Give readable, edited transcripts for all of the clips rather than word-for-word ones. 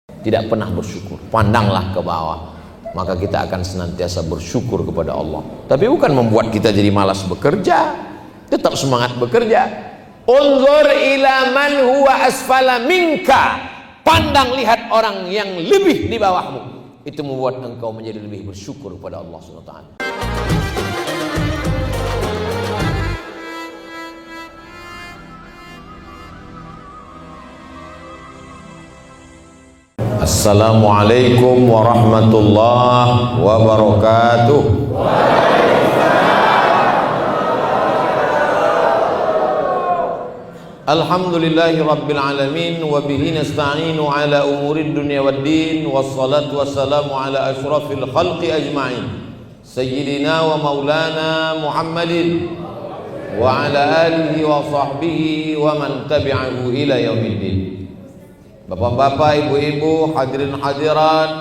tidak pernah bersyukur. Pandanglah ke bawah, maka kita akan senantiasa bersyukur kepada Allah. Tapi bukan membuat kita jadi malas bekerja, tetap semangat bekerja. Unzur ila man huwa asfala minka, pandang lihat orang yang lebih di bawahmu. Itu membuat engkau menjadi lebih bersyukur kepada Allah SWT. Assalamualaikum warahmatullahi wabarakatuh. Alhamdulillahi rabbil alamin, wa bihi nasta'inu ala umurid dunya waddin, wassalatu wassalamu ala ashrafil khalqi ajma'in, sayyidina wa maulana Muhammadin wa ala alihi wa sahbihi wa man tabi'ahu ila yaumiddin. Bapak-bapak, ibu-ibu, hadirin hadirat,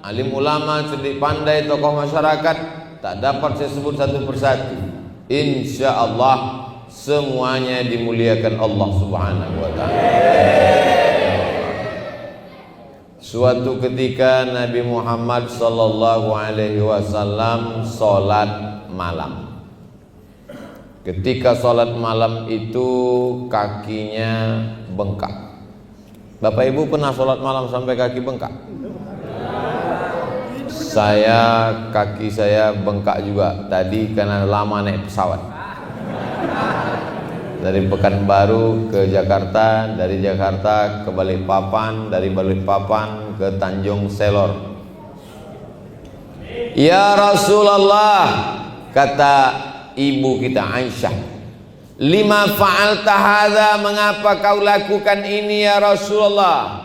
alim ulama, cerdik pandai, tokoh masyarakat, tak dapat saya sebut satu persatu. Insya Allah semuanya dimuliakan Allah Subhanahu wa ta'ala. Suatu ketika Nabi Muhammad sallallahu alaihi wasallam salat malam. Ketika salat malam itu kakinya bengkak. Bapak Ibu pernah sholat malam sampai kaki bengkak? Kaki saya bengkak juga tadi karena lama naik pesawat. Dari Pekanbaru ke Jakarta, dari Jakarta ke Balikpapan, dari Balikpapan ke Tanjung Selor. Ya Rasulullah, kata ibu kita Aisyah, lima fa'alta hadza, mengapa kau lakukan ini ya Rasulullah?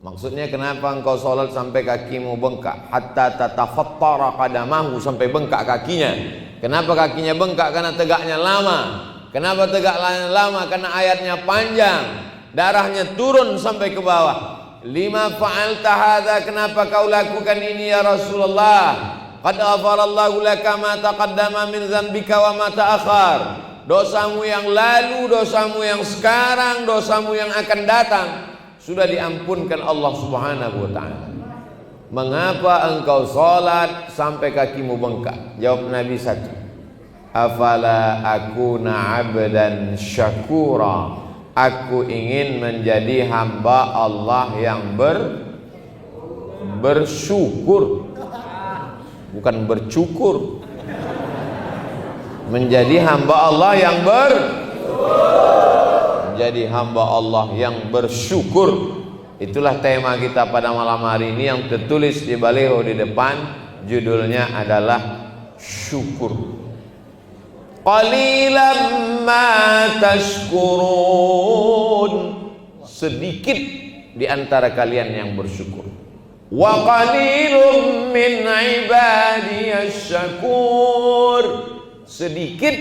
Maksudnya kenapa engkau sholat sampai kakimu bengkak? Hatta tatakhattara qadamahu, sampai bengkak kakinya. Kenapa kakinya bengkak? Karena tegaknya lama. Kenapa tegaknya lama? Karena ayatnya panjang, darahnya turun sampai ke bawah. Lima fa'alta hadza, kenapa kau lakukan ini ya Rasulullah? Qad ghafarallahu laka ma taqaddama min dzambika wa ma ta'akhkhar. Dosamu yang lalu, dosamu yang sekarang, dosamu yang akan datang sudah diampunkan Allah Subhanahu wa ta'ala. Mengapa engkau sholat sampai kakimu bengkak? Jawab Nabi satu, afala akuna abdan syakura, aku ingin menjadi hamba Allah yang bersyukur, bukan bercukur. Menjadi hamba Allah yang menjadi hamba Allah yang bersyukur. Itulah tema kita pada malam hari ini yang tertulis di baliho di depan. Judulnya adalah syukur. Qalilan ma tashkurun, sedikit di antara kalian yang bersyukur. Wa qalilun min ibadiyasy syakur, sedikit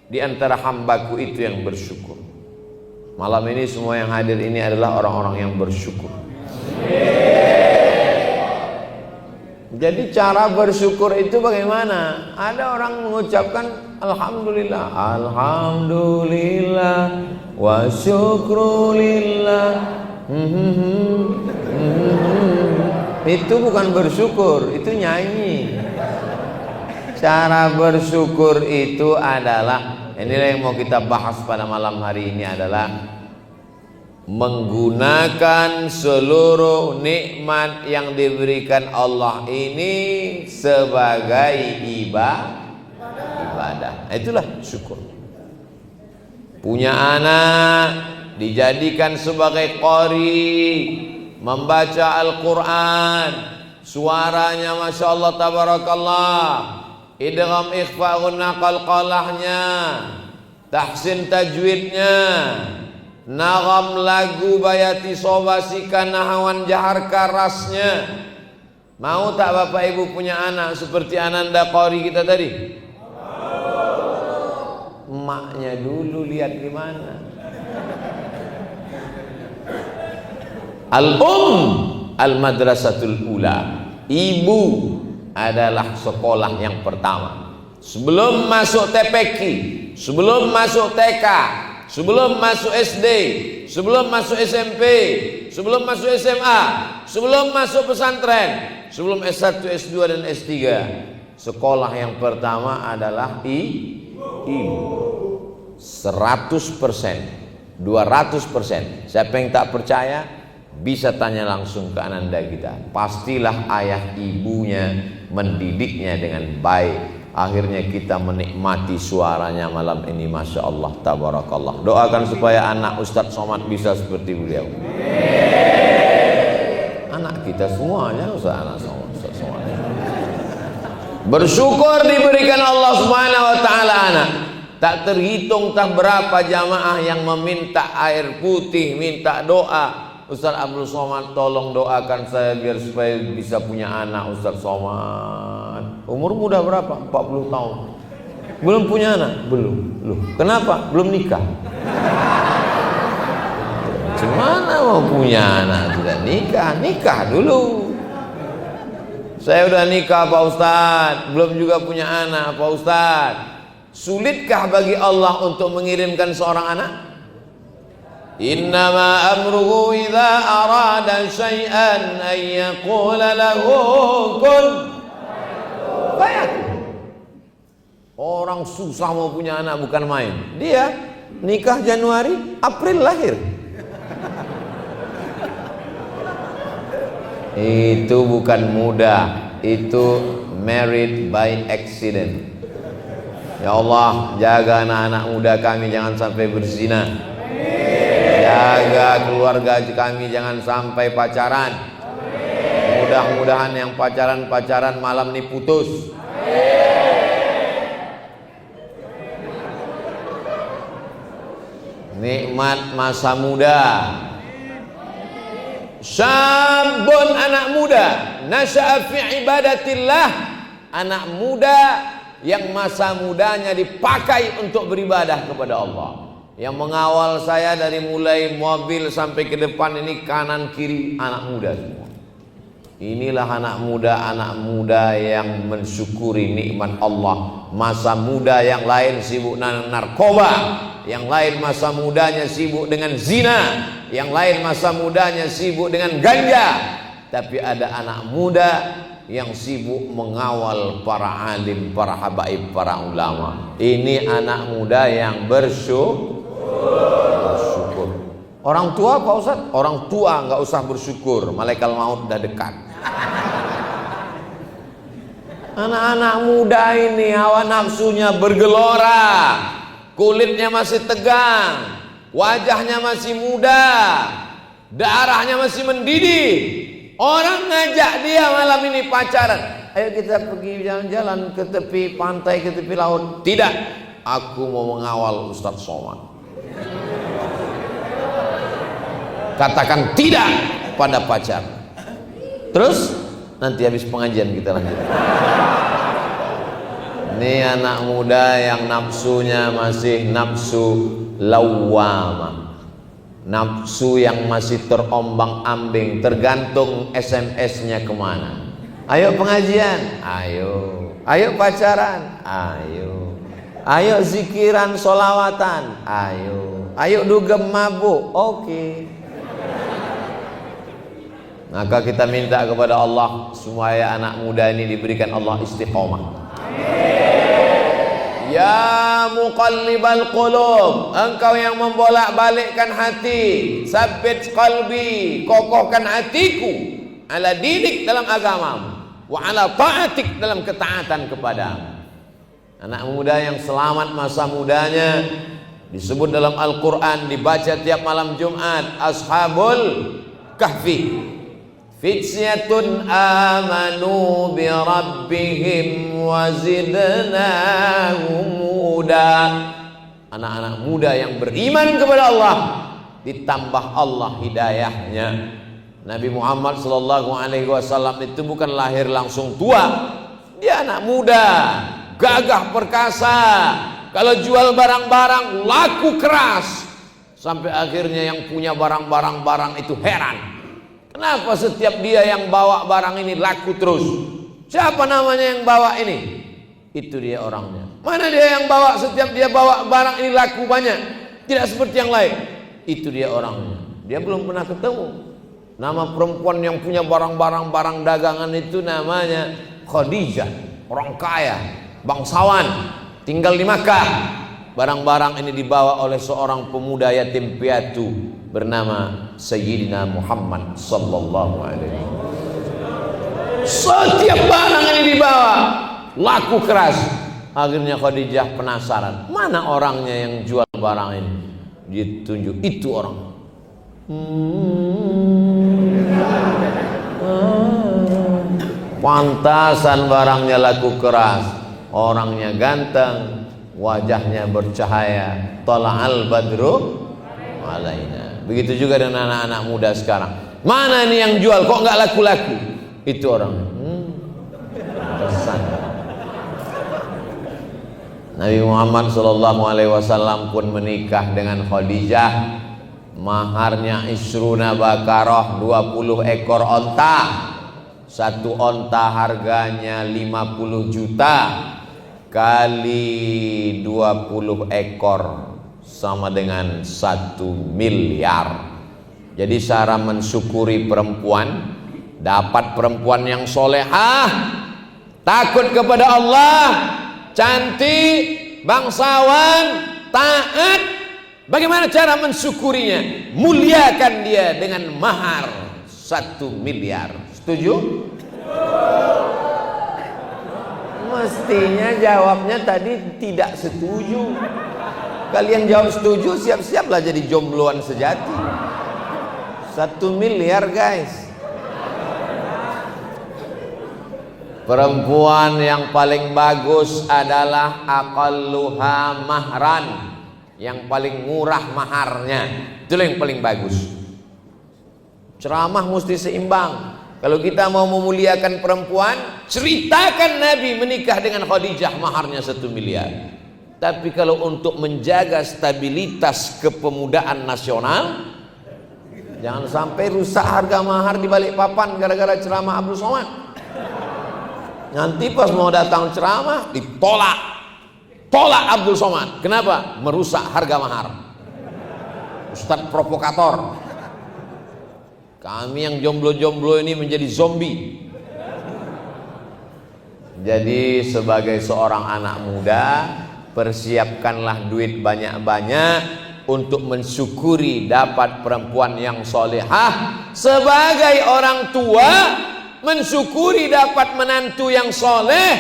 di antara hambaku itu yang bersyukur. Malam ini semua yang hadir ini adalah orang-orang yang bersyukur. Jadi cara bersyukur itu bagaimana? Ada orang mengucapkan alhamdulillah, alhamdulillah wa syukrulillah. Itu bukan bersyukur, itu nyanyi. Cara bersyukur itu adalah, inilah yang mau kita bahas pada malam hari ini, adalah menggunakan seluruh nikmat yang diberikan Allah ini sebagai ibadah. Itulah syukur. Punya anak dijadikan sebagai qari, membaca Al-Quran, suaranya Masya Allah tabarakallah, idgham ikhfa gunna qalqalahnya, tahsin tajwidnya, nagam lagu bayati sobasika nahawan jahar karasnya. Mau tak Bapak Ibu punya anak seperti Ananda Qori kita tadi? Emaknya dulu lihat gimana. Al-madrasatul ula, ibu adalah sekolah yang pertama. Sebelum masuk TPQ, sebelum masuk TK, sebelum masuk SD, sebelum masuk SMP, sebelum masuk SMA, sebelum masuk pesantren, sebelum S1, S2 dan S3, sekolah yang pertama adalah ibu. 100%, 200%. Siapa yang tak percaya bisa tanya langsung ke ananda kita. Pastilah ayah ibunya mendidiknya dengan baik. Akhirnya kita menikmati suaranya malam ini, Masya Allah, tabarakallah. Doakan supaya anak Ustadz Somad bisa seperti beliau. Anak kita semuanya anak Ustadz Somad. Bersyukur diberikan Allah Subhanahu wa taala anak. Tak terhitung tak berapa jamaah yang meminta air putih, minta doa. Ustaz Abdul Somad, tolong doakan saya biar supaya bisa punya anak. Ustaz Somad, umur muda berapa? 40 tahun. Belum punya anak? Belum. Loh, kenapa? Belum nikah. Gimana mau punya anak tidak nikah? Nikah dulu. Saya udah nikah Pak Ustaz, belum juga punya anak Pak Ustaz. Sulitkah bagi Allah untuk mengirimkan seorang anak? Innama amruhu idza arada syai'an an yaqula lahu kun fayakun. Orang susah mau punya anak bukan main. Dia nikah Januari, April lahir. Itu bukan mudah, itu married by accident. Ya Allah, jaga anak-anak muda kami jangan sampai berzina. Jaga keluarga kami jangan sampai pacaran. Mudah-mudahan yang pacaran-pacaran malam ini putus. Nikmat masa muda. Syabun, anak muda, nasya'a fi ibadatillah. Anak muda yang masa mudanya dipakai untuk beribadah kepada Allah. Yang mengawal saya dari mulai mobil sampai ke depan ini kanan kiri anak muda semua. Inilah anak muda yang mensyukuri nikmat Allah. Masa muda yang lain sibuk narkoba, yang lain masa mudanya sibuk dengan zina, yang lain masa mudanya sibuk dengan ganja. Tapi ada anak muda yang sibuk mengawal para alim, para habaib, para ulama. Ini anak muda yang bersyukur. Orang tua Pak Ustaz, orang tua nggak usah bersyukur, malaikat maut udah dekat. Anak-anak muda ini hawa nafsunya bergelora, kulitnya masih tegang, wajahnya masih muda, darahnya masih mendidih. Orang ngajak dia malam ini pacaran, ayo kita pergi jalan-jalan ke tepi pantai, ke tepi laut. Tidak, aku mau mengawal Ustadz Somad. Katakan tidak pada pacar. Terus nanti habis pengajian kita lanjut. Ini anak muda yang nafsunya masih nafsu lawwamah, nafsu yang masih terombang-ambing, tergantung SMS-nya kemana. Ayo pengajian, ayo pacaran, ayo zikiran solawatan, ayo dugem mabuk, oke. Maka kita minta kepada Allah supaya anak muda ini diberikan Allah istiqomah. Ya muqallibal qulub, engkau yang membolak-balikkan hati, sabbit qalbi, kokohkan hatiku ala dinik dalam agamamu, wa ala ta'atik dalam ketaatan kepadamu. Anak muda yang selamat masa mudanya disebut dalam Al-Quran, dibaca tiap malam Jumat, Ashabul Kahfi. Fityatun amanu bi rabbihim wa zidnahum huda. Anak-anak muda yang beriman kepada Allah, ditambah Allah hidayahnya. Nabi Muhammad SAW itu bukan lahir langsung tua, dia anak muda, gagah perkasa. Kalau jual barang-barang laku keras, sampai akhirnya yang punya barang-barang itu heran. Kenapa setiap dia yang bawa barang ini laku terus? Siapa namanya yang bawa ini? Itu dia orangnya. Mana dia yang bawa, setiap dia bawa barang ini laku banyak, tidak seperti yang lain? Itu dia orangnya. Dia belum pernah ketemu, Nama perempuan yang punya barang dagangan itu namanya Khadijah. Orang kaya, bangsawan, tinggal di Makkah. Barang-barang ini dibawa oleh seorang pemuda yatim piatu bernama Sayyidina Muhammad sallallahu alaihi wasallam. Setiap barang ini dibawa, laku keras. Akhirnya Khadijah penasaran, mana orangnya yang jual barang ini? Ditunjuk, itu orang. Pantasan barangnya laku keras, orangnya ganteng, wajahnya bercahaya. Tala'al badru alaina. Begitu juga dengan anak-anak muda sekarang. Mana ini yang jual kok nggak laku-laku? Itu orang. Pesan. Nabi Muhammad SAW pun menikah dengan Khadijah. Maharnya isruna bakarah, 20 ekor onta. Satu onta harganya 50 juta kali 20 ekor sama dengan 1 miliar. Jadi cara mensyukuri perempuan, dapat perempuan yang solehah, takut kepada Allah, cantik, bangsawan, taat. Bagaimana cara mensyukurinya? Muliakan dia dengan mahar 1 miliar. Setuju? Mestinya jawabnya tadi tidak setuju. Kalian jawab setuju, siap-siaplah jadi jombloan sejati. 1 miliar guys. Perempuan yang paling bagus adalah aqalluha mahran, yang paling murah maharnya. Itulah yang paling bagus. Ceramah mesti seimbang. Kalau kita mau memuliakan perempuan, ceritakan Nabi menikah dengan Khadijah, maharnya 1 miliar. Tapi kalau untuk menjaga stabilitas kepemudaan nasional, jangan sampai rusak harga mahar di Balikpapan gara-gara ceramah Abdul Somad. Nanti pas mau datang ceramah ditolak. Tolak Abdul Somad. Kenapa? Merusak harga mahar. Ustadz provokator. Kami yang jomblo-jomblo ini menjadi zombie. Jadi sebagai seorang anak muda, persiapkanlah duit banyak-banyak untuk mensyukuri dapat perempuan yang solehah. Sebagai orang tua, mensyukuri dapat menantu yang soleh,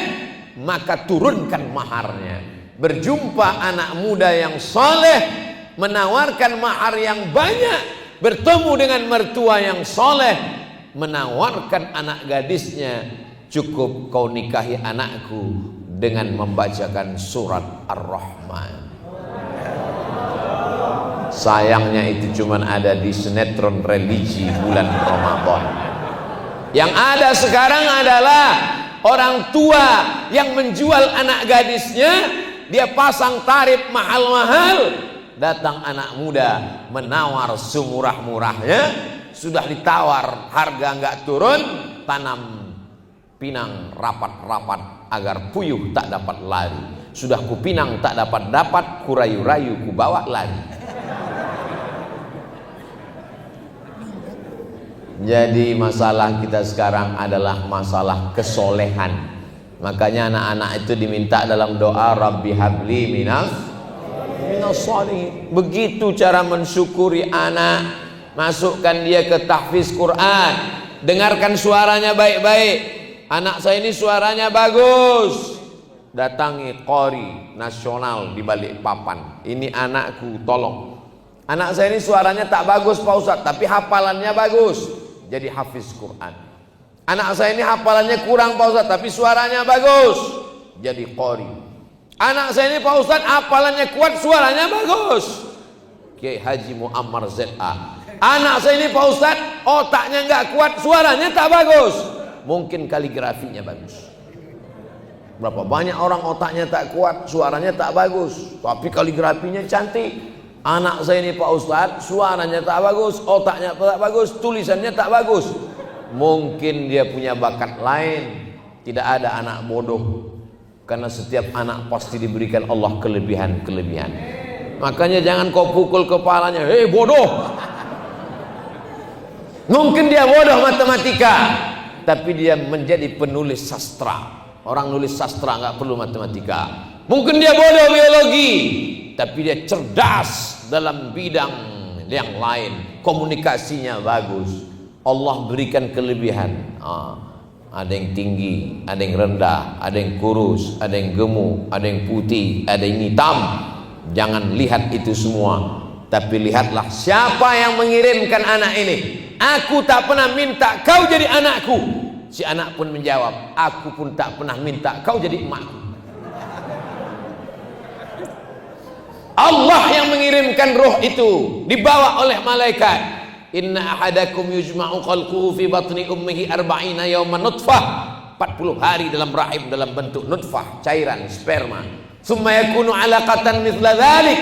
maka turunkan maharnya. Berjumpa anak muda yang soleh, menawarkan mahar yang banyak. Bertemu dengan mertua yang soleh, menawarkan anak gadisnya, cukup kau nikahi anakku dengan membacakan surat Ar-Rahman. Sayangnya itu cuma ada di sinetron religi bulan Ramadan. Yang ada sekarang adalah orang tua yang menjual anak gadisnya, dia pasang tarif mahal-mahal. Datang anak muda menawar semurah-murahnya, sudah ditawar harga nggak turun, tanam pinang rapat-rapat agar puyuh tak dapat lari. Sudah kupinang tak dapat, kurayu-rayu ku bawa lari. Jadi masalah kita sekarang adalah masalah kesolehan. Makanya anak-anak itu diminta dalam doa, Rabbi habli minas sholihin. Begitu cara mensyukuri anak. Masukkan dia ke tahfiz Quran, dengarkan suaranya baik-baik. Anak saya ini suaranya bagus, datangi qori nasional di Balikpapan. Ini anakku, tolong. Anak saya ini suaranya tak bagus Pak Ustadz, tapi hafalannya bagus, jadi hafiz Quran. Anak saya ini hafalannya kurang Pak Ustadz, tapi suaranya bagus, jadi qori. Anak saya ini Pak Ustadz hafalannya kuat, suaranya bagus, Kiai Haji Muammar ZA. Anak saya ini Pak Ustadz otaknya nggak kuat, suaranya tak bagus, mungkin kaligrafinya bagus. Berapa banyak orang otaknya tak kuat, suaranya tak bagus, tapi kaligrafinya cantik. Anak saya ini Pak Ustadz suaranya tak bagus, otaknya tak bagus, tulisannya tak bagus. Mungkin dia punya bakat lain. Tidak ada anak bodoh, karena setiap anak pasti diberikan Allah kelebihan-kelebihan. Makanya jangan kau pukul kepalanya, hei bodoh. Mungkin dia bodoh matematika, tapi dia menjadi penulis sastra. Orang nulis sastra nggak perlu matematika. Mungkin dia bodoh biologi, tapi dia cerdas dalam bidang yang lain. Komunikasinya bagus. Allah berikan kelebihan. Ada yang tinggi, ada yang rendah, ada yang kurus, ada yang gemuk, ada yang putih, ada yang hitam. Jangan lihat itu semua, tapi lihatlah siapa yang mengirimkan anak ini. Aku tak pernah minta kau jadi anakku. Si anak pun menjawab, aku pun tak pernah minta kau jadi emakku. Allah yang mengirimkan roh itu, dibawa oleh malaikat. Inna ahadakum yujma'u khalquhu fi batni ummihi arba'ina yawman nutfah. 40 hari dalam rahim dalam bentuk nutfah, cairan sperma. Summa yakunu 'alaqatan mithla dhalik,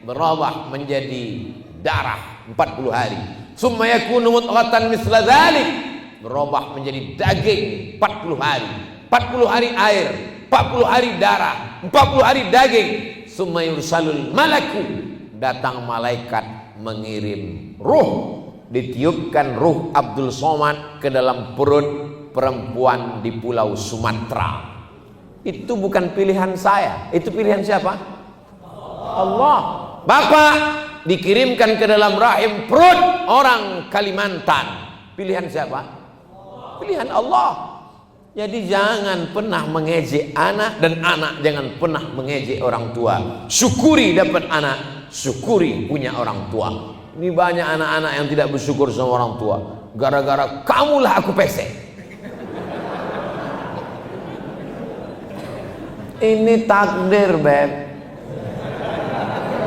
berubah menjadi darah 40 hari. Summa yakunu mudghatan mithla dhalik, berubah menjadi daging 40 hari. 40 hari air, 40 hari darah, 40 hari daging. Summa yursalul malaku, datang malaikat mengirim ruh. Ditiupkan ruh Abdul Somad ke dalam perut perempuan di pulau Sumatera. Itu bukan pilihan saya, itu pilihan siapa? Allah. Bapak dikirimkan ke dalam rahim perut orang Kalimantan. Pilihan siapa? Pilihan Allah. Jadi jangan pernah mengejek anak, dan anak jangan pernah mengejek orang tua. Syukuri dapat anak, syukuri punya orang tua. Ini banyak anak-anak yang tidak bersyukur sama orang tua. Gara-gara kamulah aku pesek. Ini takdir, Beb.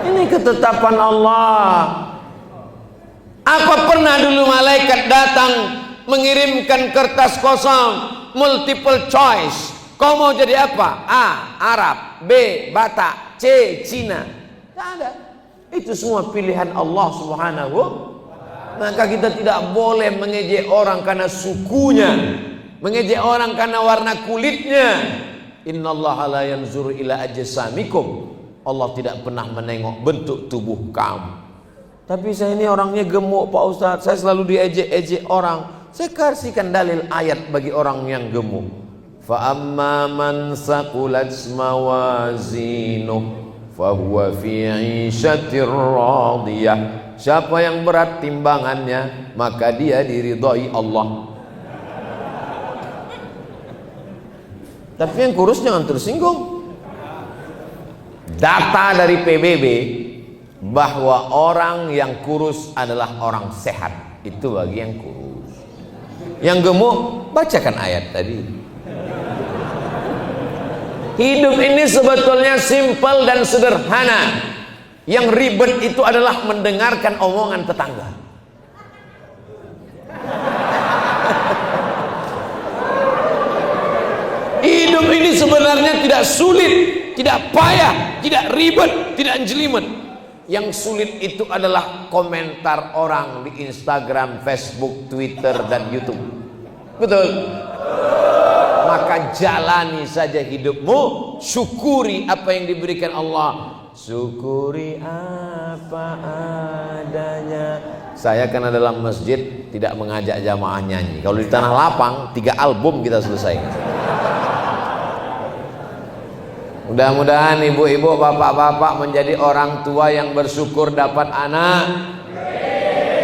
Ini ketetapan Allah. Apa pernah dulu malaikat datang mengirimkan kertas kosong, multiple choice? Kau mau jadi apa? A. Arab, B. Batak, C. Cina. Tidak ada. Itu semua pilihan Allah Subhanahu. Maka kita tidak boleh mengejek orang karena sukunya, mengejek orang karena warna kulitnya. Innallaha la yanzuru ila ajsamikum. Allah tidak pernah menengok bentuk tubuh kamu. Tapi saya ini orangnya gemuk, Pak Ustadz. Saya selalu diejek-ejek orang. Saya kasihkan dalil ayat bagi orang yang gemuk. Fa amma man saqulat mawazinuh fahuwa fi 'ishatir radiyah. Siapa yang berat timbangannya, maka dia diridhai Allah. Tapi yang kurus jangan tersinggung. Data dari PBB bahwa orang yang kurus adalah orang sehat. Itu bagi yang kurus. Yang gemuk, bacakan ayat tadi. Hidup ini sebetulnya simpel dan sederhana. Yang ribet itu adalah mendengarkan omongan tetangga. Hidup ini sebenarnya tidak sulit, tidak payah, tidak ribet, tidak jelimet. Yang sulit itu adalah komentar orang di Instagram, Facebook, Twitter, dan YouTube. Betul? Maka jalani saja hidupmu, syukuri apa yang diberikan Allah. Syukuri apa adanya. Saya karena dalam masjid tidak mengajak jamaah nyanyi. Kalau di tanah lapang 3 album kita selesai. Mudah-mudahan ibu-ibu, bapak-bapak menjadi orang tua yang bersyukur dapat anak.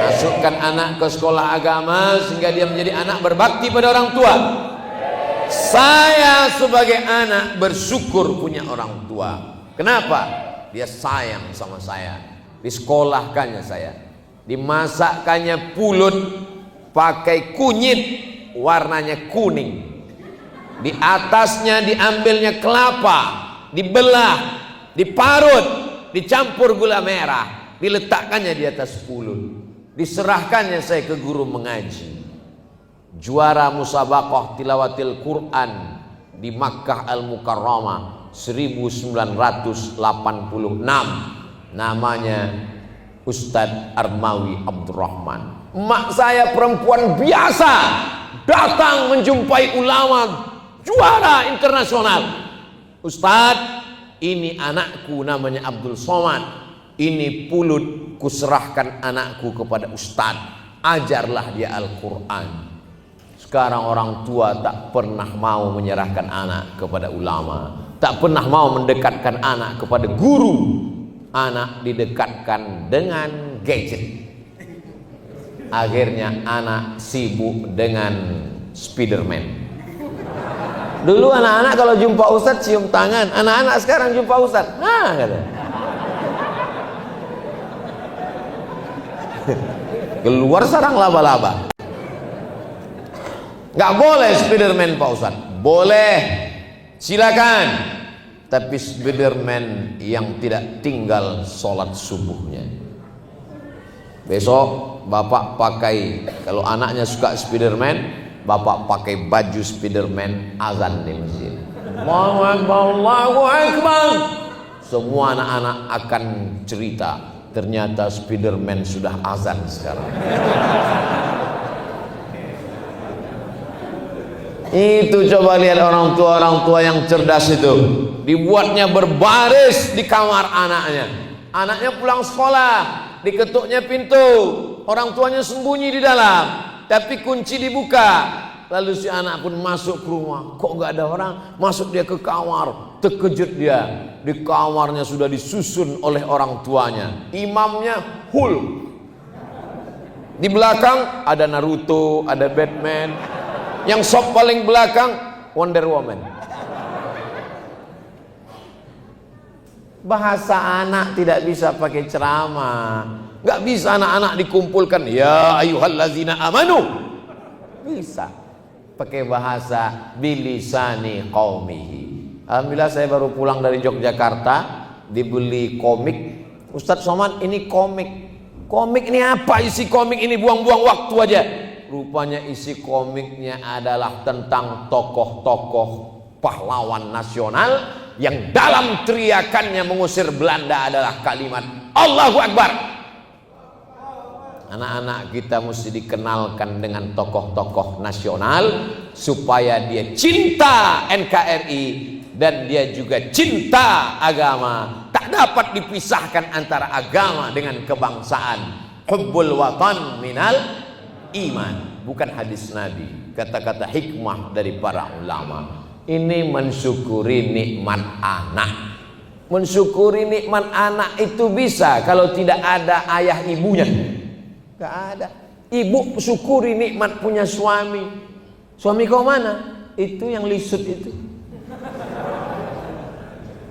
Masukkan anak ke sekolah agama sehingga dia menjadi anak berbakti pada orang tua. Saya sebagai anak bersyukur punya orang tua. Kenapa? Dia sayang sama saya. Disekolahkannya saya, dimasakkannya pulut pakai kunyit warnanya kuning. Di atasnya diambilnya kelapa, dibelah, diparut, dicampur gula merah, diletakkannya di atas pulut. Diserahkannya saya ke guru mengaji. Juara musabaqah tilawatil Quran di Makkah Al-Mukarramah 1986. Namanya Ustadz Armawi Abdurrahman. Emak saya perempuan biasa, datang menjumpai ulama juara internasional. Ustadz, ini anakku namanya Abdul Somad. Ini pulut kuserahkan anakku kepada Ustadz. ajarlah dia Al-Quran. Sekarang orang tua tak pernah mau menyerahkan anak kepada ulama, tak pernah mau mendekatkan anak kepada guru. Anak didekatkan dengan gadget. Akhirnya anak sibuk dengan Spiderman. Dulu anak-anak kalau jumpa ustadz cium tangan, anak-anak sekarang jumpa ustadz, nah kata. Keluar sarang laba-laba. Gak boleh Spiderman Pak Ustadz. Boleh, silakan. Tapi Spiderman yang tidak tinggal sholat subuhnya. Besok bapak pakai, kalau anaknya suka Spiderman, bapak pakai baju Spiderman, azan di masjid. Allahu Akbar, Allahu Akbar. Semua anak-anak akan cerita, ternyata Spiderman sudah azan sekarang. Itu coba lihat orang tua yang cerdas itu. Dibuatnya berbaris di kamar anaknya. Anaknya pulang sekolah, diketuknya pintu, orang tuanya sembunyi di dalam, tapi kunci dibuka. Lalu si anak pun masuk ke rumah. Kok gak ada orang? Masuk dia ke kamar. Terkejut dia. Di kamarnya sudah disusun oleh orang tuanya. Imamnya Hulk. Di belakang ada Naruto, ada Batman. Yang sop paling belakang Wonder Woman. Bahasa anak tidak bisa pakai ceramah. Gak bisa anak-anak dikumpulkan. Ya ayyuhallazina amanu. Bisa pakai bahasa bilisani qaumihi. Alhamdulillah saya baru pulang dari Yogyakarta, dibeli komik. Ustadz Somad, ini komik. Komik ini apa isi komik ini? Buang-buang waktu aja. Rupanya isi komiknya adalah tentang tokoh-tokoh pahlawan nasional yang dalam teriakannya mengusir Belanda adalah kalimat Allahu Akbar. Anak-anak kita mesti dikenalkan dengan tokoh-tokoh nasional supaya dia cinta NKRI dan dia juga cinta agama. Tak dapat dipisahkan antara agama dengan kebangsaan. Hubbul watan minal iman, bukan hadis Nabi, kata-kata hikmah dari para ulama. Ini mensyukuri nikmat anak. Mensyukuri nikmat anak itu bisa kalau tidak ada ayah ibunya. Gak ada. Ibu syukuri nikmat punya suami. Suami kau mana? Itu yang lisut itu.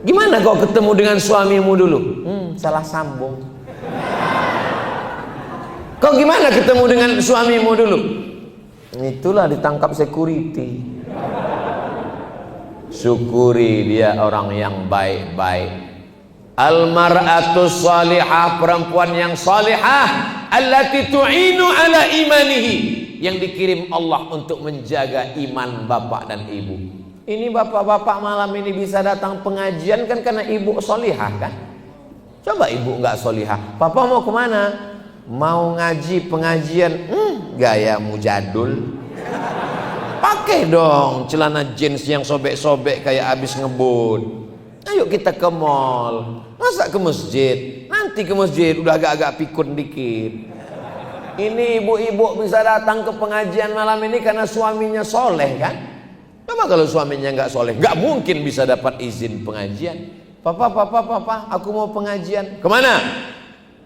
Gimana kau ketemu dengan suamimu dulu? Salah sambung. Kau gimana ketemu dengan suamimu dulu? Itulah ditangkap security. Syukuri dia orang yang baik-baik. Al-mar'atus salihah, perempuan yang salihah, allati tu'inu ala imanihi, yang dikirim Allah untuk menjaga iman bapak dan ibu. Ini bapak-bapak malam ini bisa datang pengajian kan karena ibu salihah kan? Coba ibu nggak salihah, papa mau kemana? Mau ngaji pengajian, gayamu jadul. Pakai dong celana jeans yang sobek-sobek kayak habis ngebut. Ayo kita ke mall. Masa ke masjid? Nanti ke masjid udah agak-agak pikun dikit. Ini ibu-ibu bisa datang ke pengajian malam ini karena suaminya soleh kan? Coba kalau suaminya nggak soleh, nggak mungkin bisa dapat izin pengajian. Papa, aku mau pengajian. Kemana?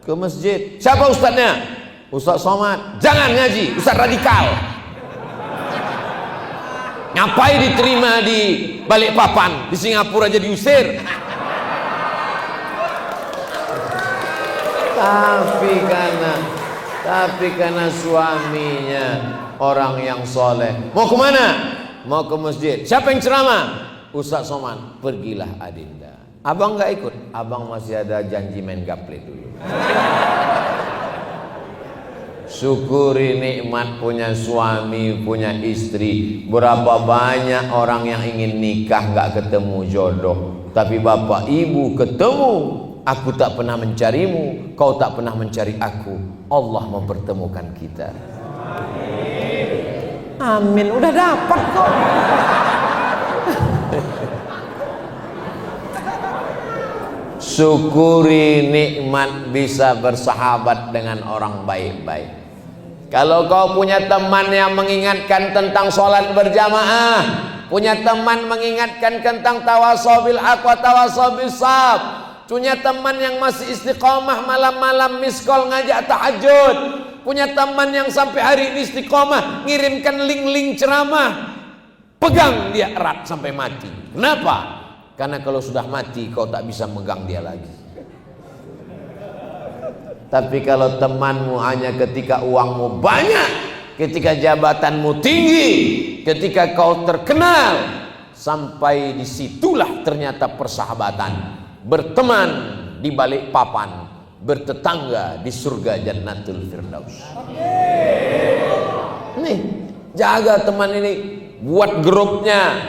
Ke masjid. Siapa ustadznya? Ustadz Somad. Jangan ngaji, ustadz radikal. Ngapain diterima di Balikpapan, di Singapura aja diusir. Tapi karena suaminya orang yang soleh. Mau kemana? Mau ke masjid. Siapa yang ceramah? Ustadz Somad. Pergilah adinda. Abang nggak ikut. Abang masih ada janji main gaple dulu. Syukuri nikmat punya suami, punya istri. Berapa banyak orang yang ingin nikah nggak ketemu jodoh, tapi bapak ibu ketemu. Aku tak pernah mencarimu, kau tak pernah mencari aku. Allah mempertemukan kita. Amin. Udah dapat kok. Syukuri nikmat bisa bersahabat dengan orang baik-baik. Kalau kau punya teman yang mengingatkan tentang sholat berjamaah, punya teman mengingatkan tentang tawasaw bil haq wa tawasaw bis sabr, punya teman yang masih istiqomah malam-malam miskol ngajak tahajud, punya teman yang sampai hari ini istiqomah ngirimkan link-link ceramah, pegang dia erat sampai mati. Kenapa? Karena kalau sudah mati kau tak bisa megang dia lagi. Tapi kalau temanmu hanya ketika uangmu banyak, ketika jabatanmu tinggi, ketika kau terkenal, sampai disitulah ternyata persahabatan. Berteman di balik papan, bertetangga di surga Jannatul Firdaus. Nih, jaga teman ini, buat grupnya,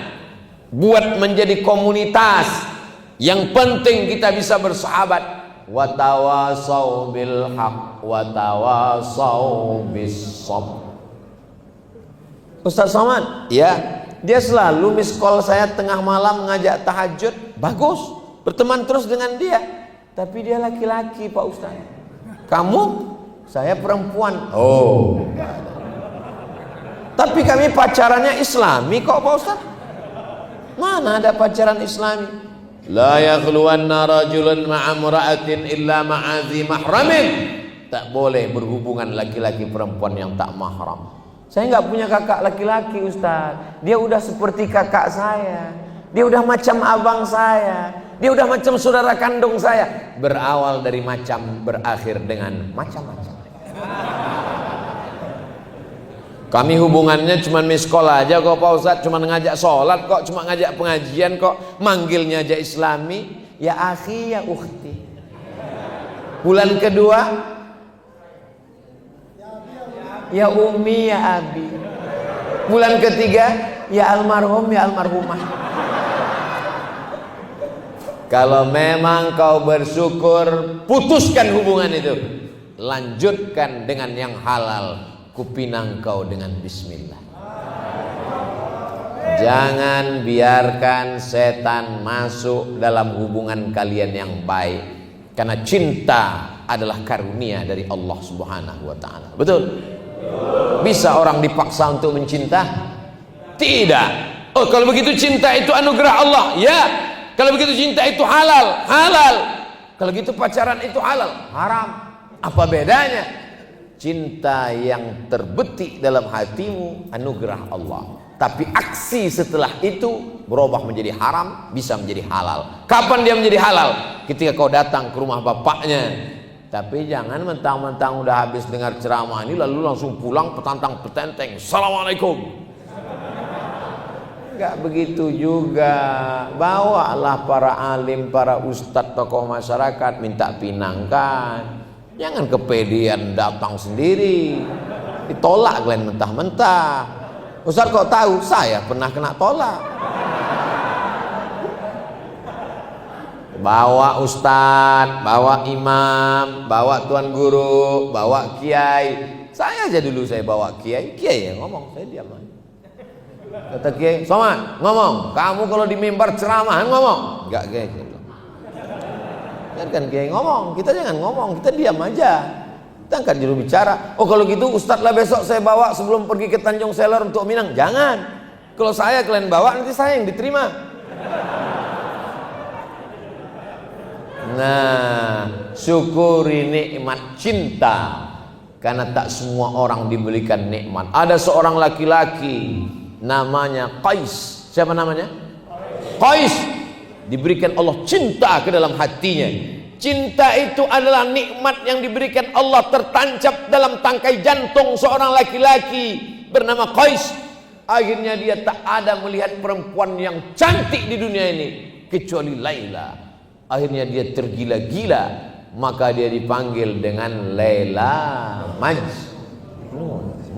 buat menjadi komunitas. Yang penting kita bisa bersahabat. Watawasau bil haq watawasau bis sabr. Ustaz Somad, ya, dia selalu miss call saya tengah malam ngajak tahajud. Bagus, berteman terus dengan dia. Tapi dia laki-laki Pak Ustaz. Kamu? Saya perempuan. Oh. Tapi kami pacarannya Islami kok Pak Ustaz. Mana ada pacaran Islami? La yakhluwanna rajulun ma'amra'atin illa ma'azi mahramin. Tak boleh berhubungan laki-laki perempuan yang tak mahram. Saya nggak punya kakak laki-laki Ustaz. Dia udah seperti kakak saya. Dia udah macam abang saya. Dia udah macam saudara kandung saya. Berawal dari macam, berakhir dengan macam-macam. Kami hubungannya cuma miss call aja kok Pak Ustadz, cuma ngajak sholat kok, cuma ngajak pengajian kok, manggilnya aja Islami, ya akhi ya ukhti. Bulan kedua, ya umi ya abi. Bulan ketiga, ya almarhum ya almarhumah. Kalau memang kau bersyukur, putuskan hubungan itu, lanjutkan dengan yang halal. Kupinang kau dengan bismillah. Jangan biarkan setan masuk dalam hubungan kalian yang baik, karena cinta adalah karunia dari Allah Subhanahu wa taala. Betul? Bisa orang dipaksa untuk mencinta? Tidak. Oh, kalau begitu cinta itu anugerah Allah. Ya. Kalau begitu cinta itu halal. Halal. Kalau gitu pacaran itu halal. Haram. Apa bedanya? Cinta yang terbetik dalam hatimu anugerah Allah. Tapi aksi setelah itu berubah menjadi haram, bisa menjadi halal. Kapan dia menjadi halal? Ketika kau datang ke rumah bapaknya. Tapi jangan mentang-mentang udah habis dengar ceramah ini lalu langsung pulang petantang petenteng. Assalamualaikum. Enggak begitu juga. Bawalah para alim, para ustadz, tokoh masyarakat, minta pinangkan. Jangan kepedean datang sendiri, ditolak kalian mentah-mentah. Ustaz kok tahu? Saya pernah kena tolak. Bawa ustaz, bawa imam, bawa tuan guru, bawa kiai. Saya aja dulu saya bawa kiai, kiai yang ngomong, saya diam aja. Kata kiai, Somad ngomong, kamu kalau di mimbar ceramah ngomong. Enggak kiai. Kan kiai ngomong, kita jangan ngomong, kita diam aja. Kita angkat juru bicara. Oh kalau gitu Ustadz lah besok saya bawa sebelum pergi ke Tanjung Seler untuk Minang. Jangan. Kalau saya kalian bawa nanti saya yang diterima. Nah, syukuri nikmat cinta, karena tak semua orang diberikan nikmat. Ada seorang laki-laki namanya Qais. Siapa namanya? Qais. Diberikan Allah cinta ke dalam hatinya. Cinta itu adalah nikmat yang diberikan Allah tertancap dalam tangkai jantung seorang laki-laki bernama Qais. Akhirnya dia tak ada melihat perempuan yang cantik di dunia ini kecuali Laila. Akhirnya dia tergila-gila, maka dia dipanggil dengan Laila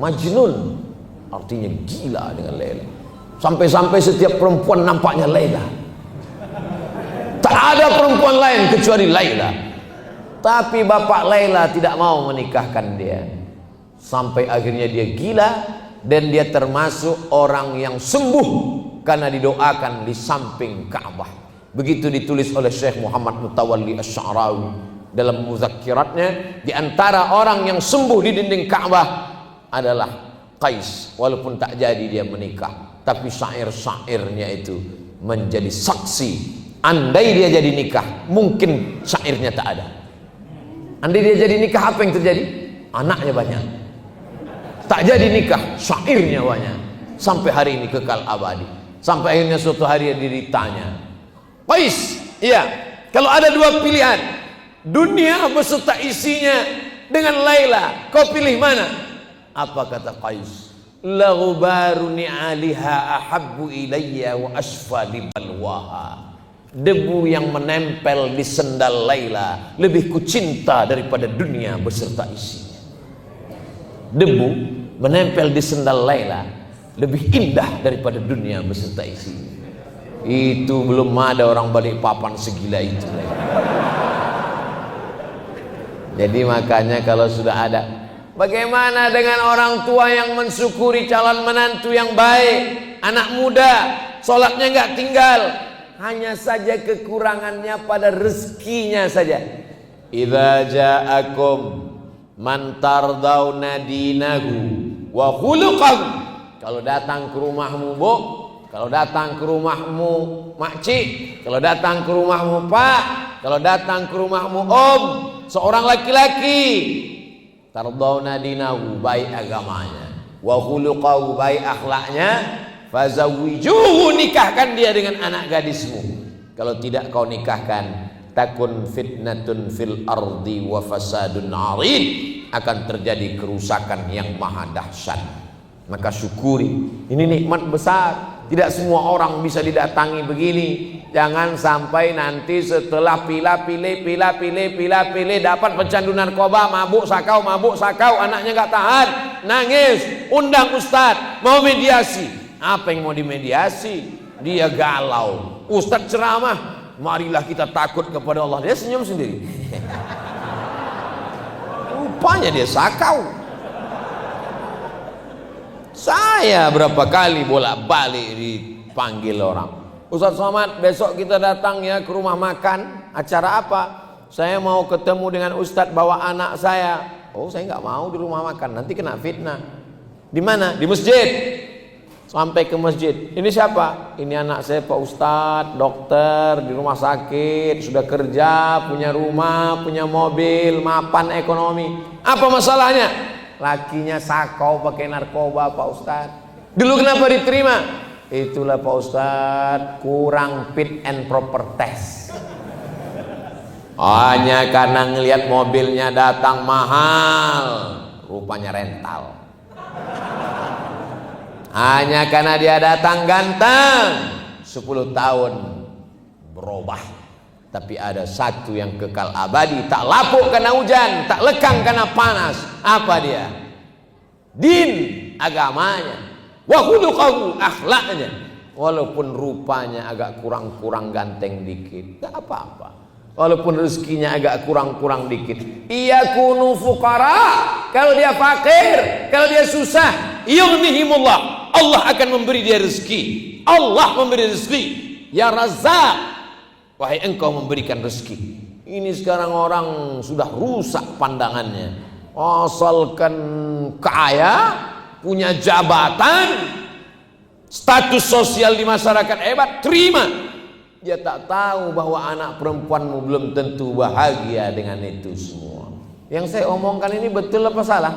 Majnun. Artinya gila dengan Laila. Sampai-sampai setiap perempuan nampaknya Laila. Tak ada perempuan lain kecuali Laila. Tapi bapak Laila tidak mau menikahkan dia. Sampai akhirnya dia gila. Dan dia termasuk orang yang sembuh karena didoakan di samping Ka'bah. Begitu ditulis oleh Syekh Muhammad Mutawalli Asy-Sya'rawi dalam muzakkiratnya. Di antara orang yang sembuh di dinding Ka'bah adalah Qais. Walaupun tak jadi dia menikah, tapi syair-syairnya itu menjadi saksi. Andai dia jadi nikah, mungkin syairnya tak ada. Andai dia jadi nikah, apa yang terjadi? Anaknya banyak. Tak jadi nikah, syairnya banyak. Sampai hari ini kekal abadi. Sampai akhirnya suatu hari dia ditanya, Qais, iya, kalau ada dua pilihan, dunia beserta isinya dengan Laila, kau pilih mana? Apa kata Qais? La ghubaru ni'aliha ahabbu ilayya wa asfa li balwaha. Debu yang menempel di sendal Laila lebih kucinta daripada dunia beserta isinya. Debu menempel di sendal Laila lebih indah daripada dunia beserta isinya. Itu belum ada orang Balikpapan segila itu. Jadi makanya kalau sudah ada, bagaimana dengan orang tua yang mensyukuri calon menantu yang baik, anak muda, sholatnya nggak tinggal, hanya saja kekurangannya pada rezekinya saja. Idza ja'akum man tardawna dinahu wa khuluqahu. Kalau datang ke rumahmu, Bu, kalau datang ke rumahmu, Makcik, kalau datang ke rumahmu, Pak, kalau datang ke rumahmu, Om, seorang laki-laki, tardawna dinahu, baik agamanya, wa khuluqahu, baik akhlaknya, fazawwijuhu, nikahkan dia dengan anak gadismu. Kalau tidak kau nikahkan, takun fitnatun fil ardi wa fasadun 'arid, akan terjadi kerusakan yang maha dahsyat. Maka syukuri, ini nikmat besar. Tidak semua orang bisa didatangi begini. Jangan sampai nanti setelah pilih dapat pecandu narkoba, mabuk sakau, anaknya nggak tahan, nangis, undang ustadz, mau mediasi. Apa yang mau dimediasi? Dia galau. Ustadz ceramah, marilah kita takut kepada Allah. Dia senyum sendiri. Rupanya dia sakau. Saya berapa kali bolak-balik dipanggil orang, Ustaz Somad, besok kita datang ya ke rumah makan. Acara apa? Saya mau ketemu dengan Ustadz bawa anak saya. Oh, saya nggak mau di rumah makan, nanti kena fitnah. Di mana? Di masjid. Sampai ke masjid, ini siapa? Ini anak saya Pak Ustadz, dokter di rumah sakit, sudah kerja, punya rumah, punya mobil, mapan ekonomi. Apa masalahnya? Lakinya sakau pakai narkoba, Pak Ustadz. Dulu kenapa diterima? Itulah Pak Ustadz, kurang fit and proper test. Hanya karena ngelihat mobilnya datang mahal, rupanya rental. Hanya karena dia datang ganteng, 10 tahun berubah. Tapi ada satu yang kekal abadi, tak lapuk karena hujan, tak lekang karena panas. Apa dia? Din, agamanya. Wa khuluquhu, akhlaknya. Walaupun rupanya agak kurang-kurang ganteng dikit, tak apa-apa. Walaupun rezekinya agak kurang-kurang dikit. Iyakunu fuqara, kalau dia fakir, kalau dia susah, yughnihimullah, Allah akan memberi dia rezeki. Allah memberi rezeki. Ya Razzaq, wahai engkau memberikan rezeki. Ini sekarang orang sudah rusak pandangannya. Asalkan kaya, punya jabatan, status sosial di masyarakat hebat, terima. Dia tak tahu bahwa anak perempuanmu belum tentu bahagia dengan itu semua. Yang saya omongkan ini betul apa salah?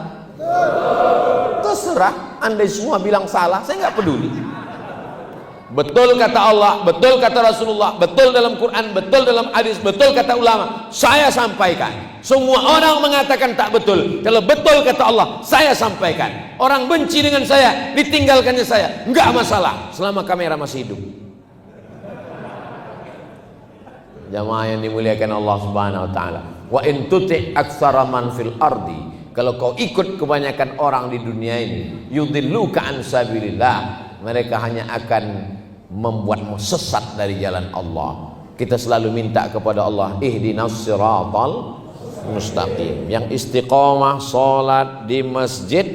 Terserah, andai semua bilang salah, saya nggak peduli. Betul kata Allah, betul kata Rasulullah, betul dalam Quran, betul dalam hadis, betul kata ulama, saya sampaikan. Semua orang mengatakan tak betul. Kalau betul kata Allah, saya sampaikan. Orang benci dengan saya, ditinggalkannya saya, enggak masalah selama kamera masih hidup. Jamaah yang dimuliakan Allah Subhanahu wa taala. Wa in tuti' aktsara man fil ardi, kalau kau ikut kebanyakan orang di dunia ini, yudilluka an sabilillah, mereka hanya akan membuatmu sesat dari jalan Allah. Kita selalu minta kepada Allah, ihdinas siratal mustaqim. Yang istiqomah salat di masjid.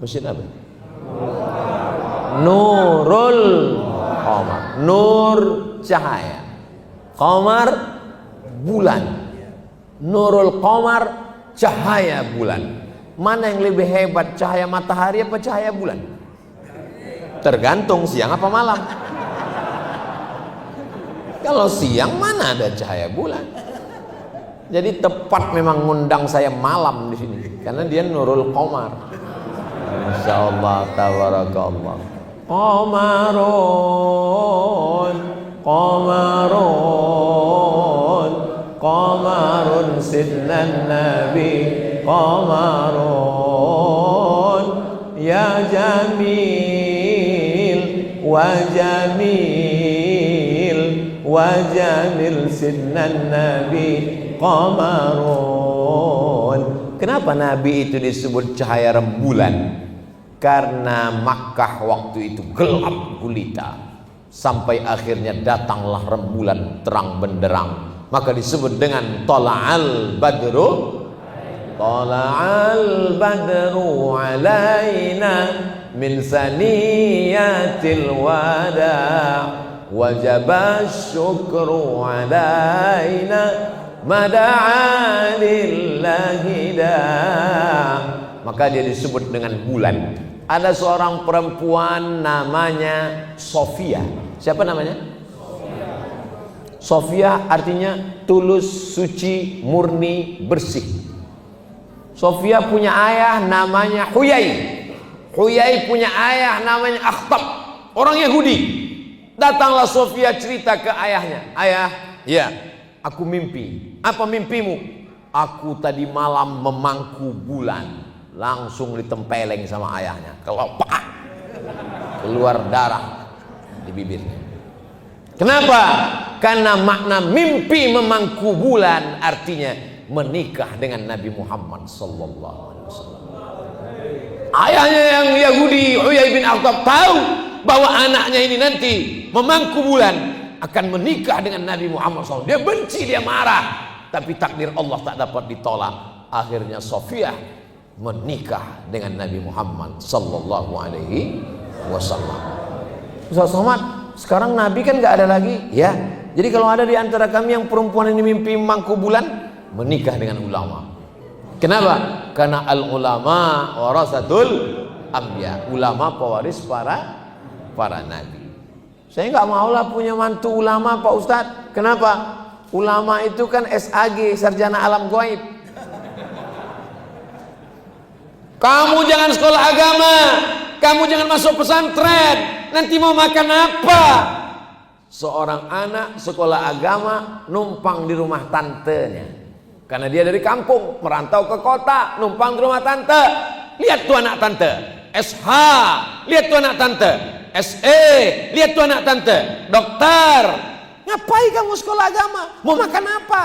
Masjid apa? Nurul Qamar. Nur cahaya. Qamar bulan. Nurul Qamar cahaya bulan. Mana yang lebih hebat, cahaya matahari apa cahaya bulan? Tergantung siang apa malam. Kalau siang mana ada cahaya bulan. Jadi tepat memang ngundang saya malam di sini karena dia Nurul Qamar. Masyaallah, tabarakallah. Qamarun, qamarun, qamarun sidnan nabi, qamarun ya jamil wa jamil wa jamil sidnan nabi qamarun. Kenapa Nabi itu disebut cahaya rembulan? Karena Makkah waktu itu gelap gulita sampai akhirnya datanglah rembulan terang benderang, maka disebut dengan tala'al badru, tala'al badru alaina min saniyatil wada' wajaba syukru alaina mada'a lillahi da. Maka dia disebut dengan bulan. Ada seorang perempuan namanya Sofia. Siapa namanya? Sofia artinya tulus, suci, murni, bersih. Sofia punya ayah namanya Huyai. Huyai punya ayah namanya Akhtab, orang Yahudi. Datanglah Sofia cerita ke ayahnya. Ayah, ya, aku mimpi. Apa mimpimu? Aku tadi malam memangku bulan. Langsung ditempeleng sama ayahnya. Kelopak, keluar darah di bibirnya. Kenapa? Karena makna mimpi memangku bulan artinya menikah dengan Nabi Muhammad sallallahu alaihi wasallam. Ayahnya yang Yahudi Huyai bin Akhtab tahu bahwa anaknya ini nanti memangku bulan akan menikah dengan Nabi Muhammad SAW. Dia benci, dia marah, tapi takdir Allah tak dapat ditolak. Akhirnya Sofia menikah dengan Nabi Muhammad sallallahu alaihi wasallam. Ustaz Somad, sekarang Nabi kan nggak ada lagi, ya. Jadi kalau ada di antara kami yang perempuan ini mimpi mangku bulan, menikah dengan ulama. Kenapa? Karena al ulama warasatul anbiya. Ulama pewaris para nabi. Saya nggak maulah punya mantu ulama, Pak Ustadz. Kenapa? Ulama itu kan SAG, sarjana alam gaib. Kamu jangan sekolah agama, kamu jangan masuk pesantren, nanti mau makan apa? Seorang anak sekolah agama numpang di rumah tantenya, karena dia dari kampung merantau ke kota, numpang di rumah tante. Lihat tuh anak tante, SH, lihat tuh anak tante, SE, lihat tuh anak tante, dokter. Ngapain kamu sekolah agama? Mau makan apa?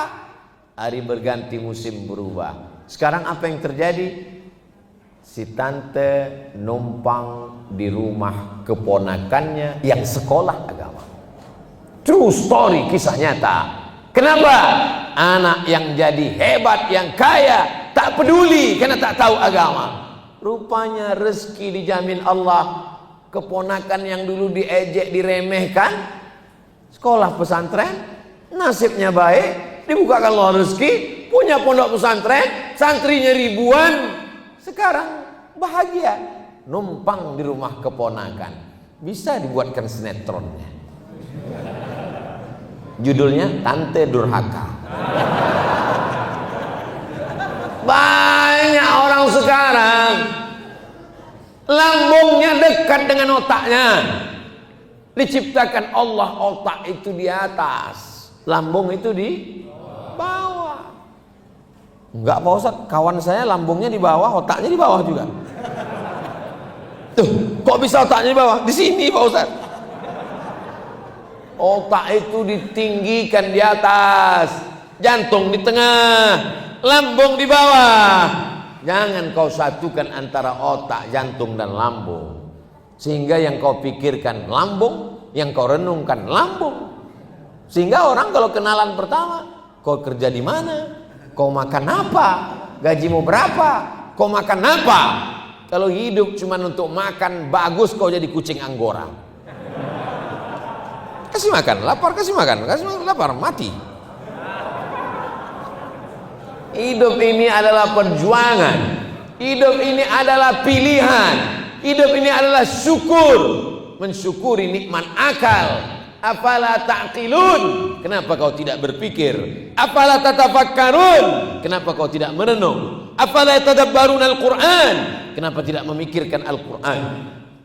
Hari berganti, musim berubah. Sekarang apa yang terjadi? Si tante numpang di rumah keponakannya yang sekolah agama. True story, kisah nyata. Kenapa? Anak yang jadi hebat, yang kaya, tak peduli karena tak tahu agama. Rupanya rezeki dijamin Allah. Keponakan yang dulu diejek, diremehkan, sekolah pesantren, nasibnya baik, dibukakan Allah rezeki, punya pondok pesantren, santrinya ribuan. Sekarang bahagia, numpang di rumah keponakan. Bisa dibuatkan sinetronnya. Judulnya Tante Durhaka. Banyak orang sekarang lambungnya dekat dengan otaknya. Diciptakan Allah otak itu di atas, lambung itu di bawah. Enggak Pak Ustaz, kawan saya lambungnya di bawah, otaknya di bawah juga. Tuh, kok bisa otaknya di bawah? Di sini Pak Ustaz. Otak itu ditinggikan di atas, jantung di tengah, lambung di bawah. Jangan kau satukan antara otak, jantung dan lambung. Sehingga yang kau pikirkan lambung, yang kau renungkan lambung. Sehingga orang kalau kenalan pertama, kau kerja di mana? Kau makan apa? Gajimu berapa? Kau makan apa? Kalau hidup cuma untuk makan, bagus kau jadi kucing Anggora. Kasih makan, lapar kasih makan, lapar mati. Hidup ini adalah perjuangan. Hidup ini adalah pilihan. Hidup ini adalah syukur. Mensyukuri nikmat akal. Afala ta'qilun? Kenapa kau tidak berpikir? Afala tatafakkarun? Kenapa kau tidak merenung? Afala tadabbarun al-Quran? Kenapa tidak memikirkan Al-Quran?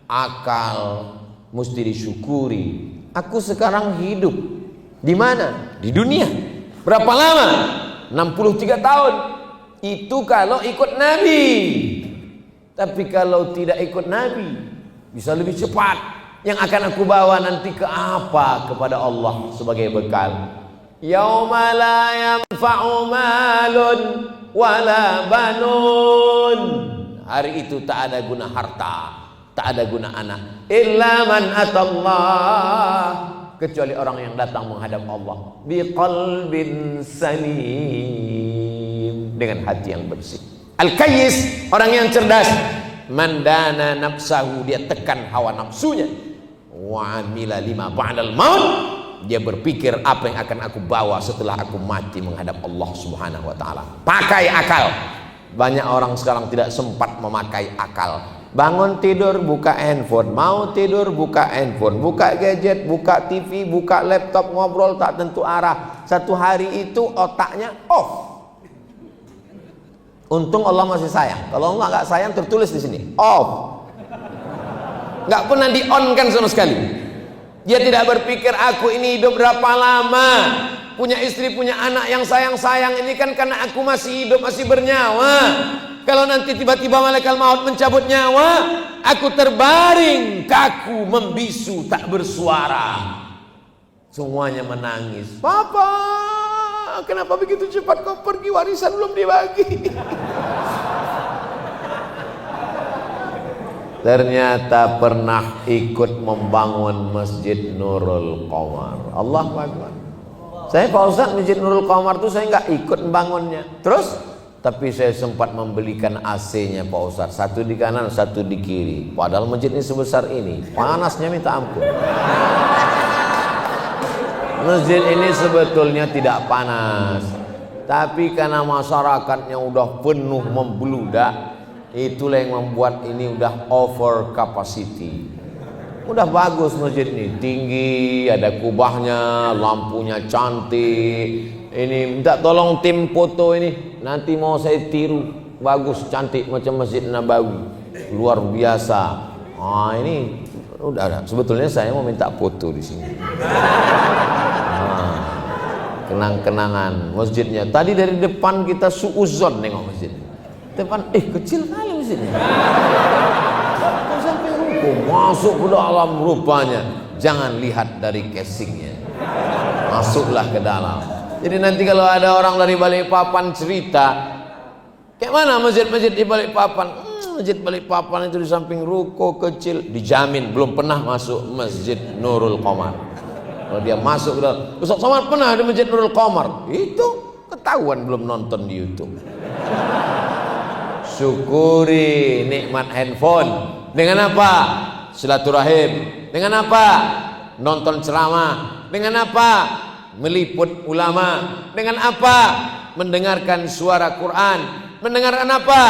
Akal mesti disyukuri. Aku sekarang hidup di mana? Di dunia. Berapa lama? 63 tahun. Itu kalau ikut Nabi. Tapi kalau tidak ikut Nabi, bisa lebih cepat. Yang akan aku bawa nanti ke apa? Kepada Allah sebagai bekal. Yauma la yanfa'u malun wala banun. Hari itu tak ada guna harta, tak ada guna anak. Illa man atallah, kecuali orang yang datang menghadap Allah biqalbin salim, dengan hati yang bersih. Al-Kayyis, orang yang cerdas, mandana nafsahu, dia tekan hawa nafsunya. Wa amila lima ba'dal maut, dia berpikir apa yang akan aku bawa setelah aku mati menghadap Allah Subhanahu wa taala. Pakai akal. Banyak orang sekarang tidak sempat memakai akal. Bangun tidur buka handphone, mau tidur buka handphone, buka gadget, buka TV, buka laptop, ngobrol tak tentu arah. Satu hari itu otaknya off. Untung Allah masih sayang. Kalau Allah nggak sayang tertulis di sini off. Nggak pernah di on kan sama sekali. Dia tidak berpikir aku ini hidup berapa lama, punya istri, punya anak yang sayang-sayang ini kan karena aku masih hidup, masih bernyawa. Kalau nanti tiba-tiba malaikat maut mencabut nyawa, aku terbaring kaku, membisu, tak bersuara. Semuanya menangis. Papa, kenapa begitu cepat kau pergi, warisan belum dibagi? Ternyata pernah ikut membangun Masjid Nurul Qamar. Allahu Akbar. Saya Pak Ustaz, Masjid Nurul Qamar itu saya nggak ikut membangunnya. Terus, tapi saya sempat membelikan AC-nya Pak Ustaz. Satu di kanan, satu di kiri. Padahal masjid ini sebesar ini, panasnya minta ampun. Masjid ini sebetulnya tidak panas, tapi karena masyarakatnya udah penuh membludak, itulah yang membuat ini udah over capacity. Udah bagus masjid ini, tinggi, ada kubahnya, lampunya cantik. Ini minta tolong tim foto ini, nanti mau saya tiru, bagus, cantik macam Masjid Nabawi, luar biasa. Ah ini udah, sebetulnya saya mau minta foto di sini. Kenang-kenangan masjidnya. Tadi dari depan kita suuzon nengok masjid. Depan, kecil kali masjidnya. Sampai ruko, masuk ke dalam rupanya. Jangan lihat dari casingnya. Masuklah ke dalam. Jadi nanti kalau ada orang dari Balikpapan cerita, kayak mana masjid-masjid di Balikpapan? Masjid Balikpapan itu di samping ruko kecil, dijamin belum pernah masuk Masjid Nurul Qamar. Kalau dia masuk ke dalam, Ustaz Somad pernah di Masjid Nurul Qamar, itu ketahuan belum nonton di YouTube. Syukuri nikmat handphone. Dengan apa? Silaturahim. Dengan apa? Nonton ceramah. Dengan apa? Meliput ulama. Dengan apa? Mendengarkan suara Quran. Mendengarkan apa?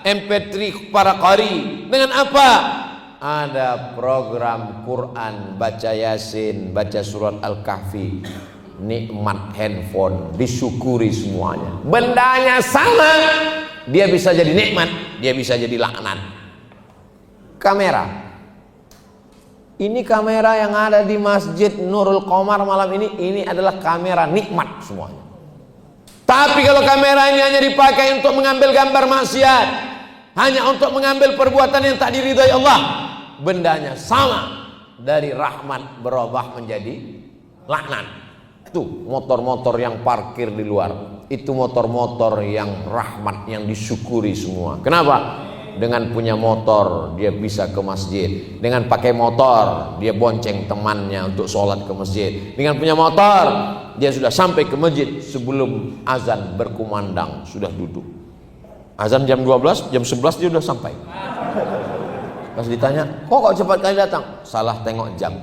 MP3 para qari. Dengan apa? Ada program Quran, baca Yasin, baca surat Al-Kahfi. Nikmat handphone, disyukuri semuanya. Bendanya sama, dia bisa jadi nikmat, dia bisa jadi laknat. Kamera. Ini kamera yang ada di Masjid Nurul Qamar malam ini adalah kamera nikmat semuanya. Tapi kalau kamera ini hanya dipakai untuk mengambil gambar maksiat, hanya untuk mengambil perbuatan yang tak diridhai Allah, bendanya sama, dari rahmat berubah menjadi laknat. Tuh motor-motor yang parkir di luar, itu motor-motor yang rahmat, yang disyukuri semua. Kenapa? Dengan punya motor dia bisa ke masjid. Dengan pakai motor dia bonceng temannya untuk sholat ke masjid. Dengan punya motor dia sudah sampai ke masjid sebelum azan berkumandang, sudah duduk. Azan jam 12, jam 11 dia sudah sampai. Pas ditanya, kok cepat kali datang? Salah tengok jam.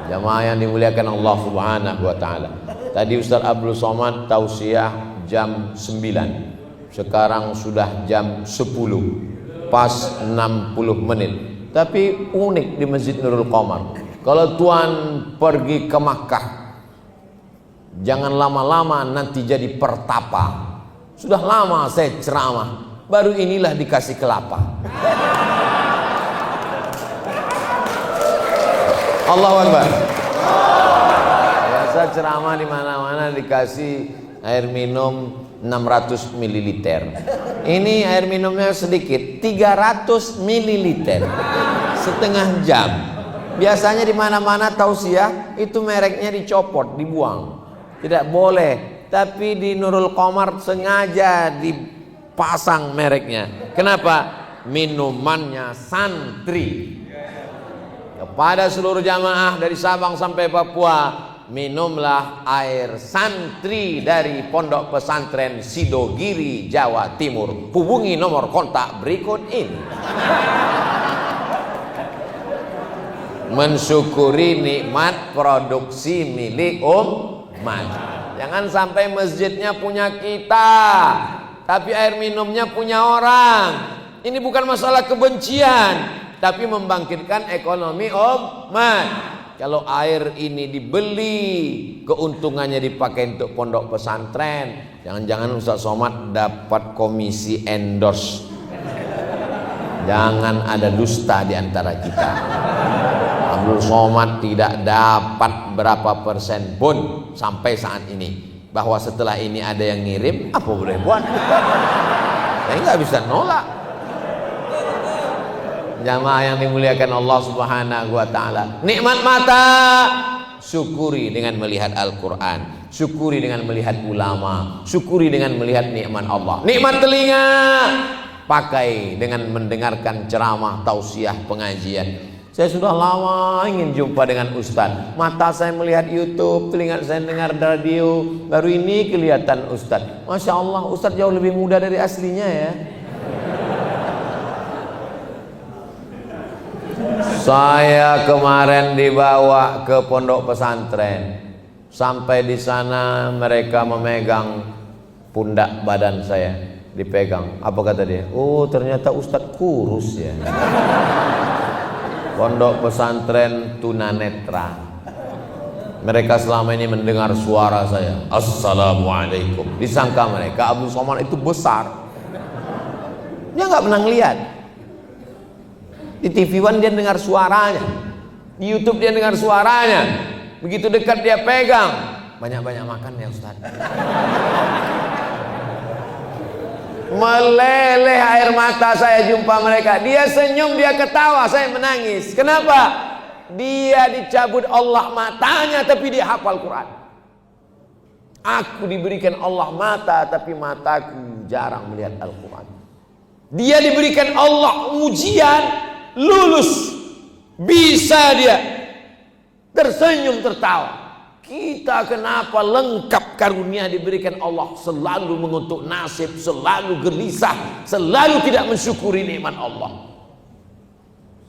Jamaah yang dimuliakan Allah Subhanahu wa taala. Tadi Ustaz Abdul Somad tausiah jam 9. Sekarang sudah jam 10 pas 60 menit. Tapi unik di Masjid Nurul Qamar, kalau tuan pergi ke Makkah, jangan lama-lama nanti jadi pertapa. Sudah lama saya ceramah, baru inilah dikasih kelapa. Allahu Akbar. Biasa ceramah di mana-mana dikasih air minum 600 ml. Ini air minumnya sedikit, 300 ml. Setengah jam. Biasanya di mana-mana tausiah itu mereknya dicopot, dibuang. Tidak boleh. Tapi di Nurul Qamar sengaja dipasang mereknya. Kenapa? Minumannya santri. Kepada seluruh jamaah dari Sabang sampai Papua, minumlah air santri dari Pondok Pesantren Sidogiri, Jawa Timur. Hubungi nomor kontak berikut ini. Mensyukuri nikmat produksi milik umat. Jangan sampai masjidnya punya kita, tapi air minumnya punya orang. Ini bukan masalah kebencian, tapi membangkitkan ekonomi umat. Kalau air ini dibeli, keuntungannya dipakai untuk pondok pesantren, jangan-jangan Ustaz Somad dapat komisi endorse. Jangan ada dusta di antara kita. Abdul Somad tidak dapat berapa persen pun sampai saat ini. Bahwa setelah ini ada yang ngirim, apa boleh buat? Saya nggak bisa nolak. Jamaah yang dimuliakan Allah Subhanahu wa taala. Nikmat mata, syukuri dengan melihat Al-Qur'an, syukuri dengan melihat ulama, syukuri dengan melihat nikmat Allah. Nikmat telinga, pakai dengan mendengarkan ceramah, tausiah, pengajian. Saya sudah lama ingin jumpa dengan Ustadz. Mata saya melihat YouTube, telinga saya dengar radio. Baru ini kelihatan Ustadz. Masya Allah, Ustadz jauh lebih muda dari aslinya ya. Saya kemarin dibawa ke pondok pesantren. Sampai di sana mereka memegang pundak badan saya, dipegang. Apa kata dia? Oh, ternyata Ustadz kurus ya. Pondok pesantren tunanetra. Mereka selama ini mendengar suara saya, Assalamualaikum. Disangka mereka Abdul Somad itu besar. Dia nggak pernah ngeliat. Di TV One dia dengar suaranya, di YouTube dia dengar suaranya. Begitu dekat dia pegang. Banyak-banyak makan ya Ustaz. Meleleh air mata saya jumpa mereka. Dia senyum, dia ketawa, saya menangis. Kenapa? Dia dicabut Allah matanya, tapi dia hafal Quran. Aku diberikan Allah mata, tapi mataku jarang melihat Al-Quran. Dia diberikan Allah ujian, lulus, bisa dia tersenyum tertawa. Kita kenapa lengkap karunia diberikan Allah, selalu mengutuk nasib, selalu gelisah, selalu tidak mensyukuri nikmat Allah.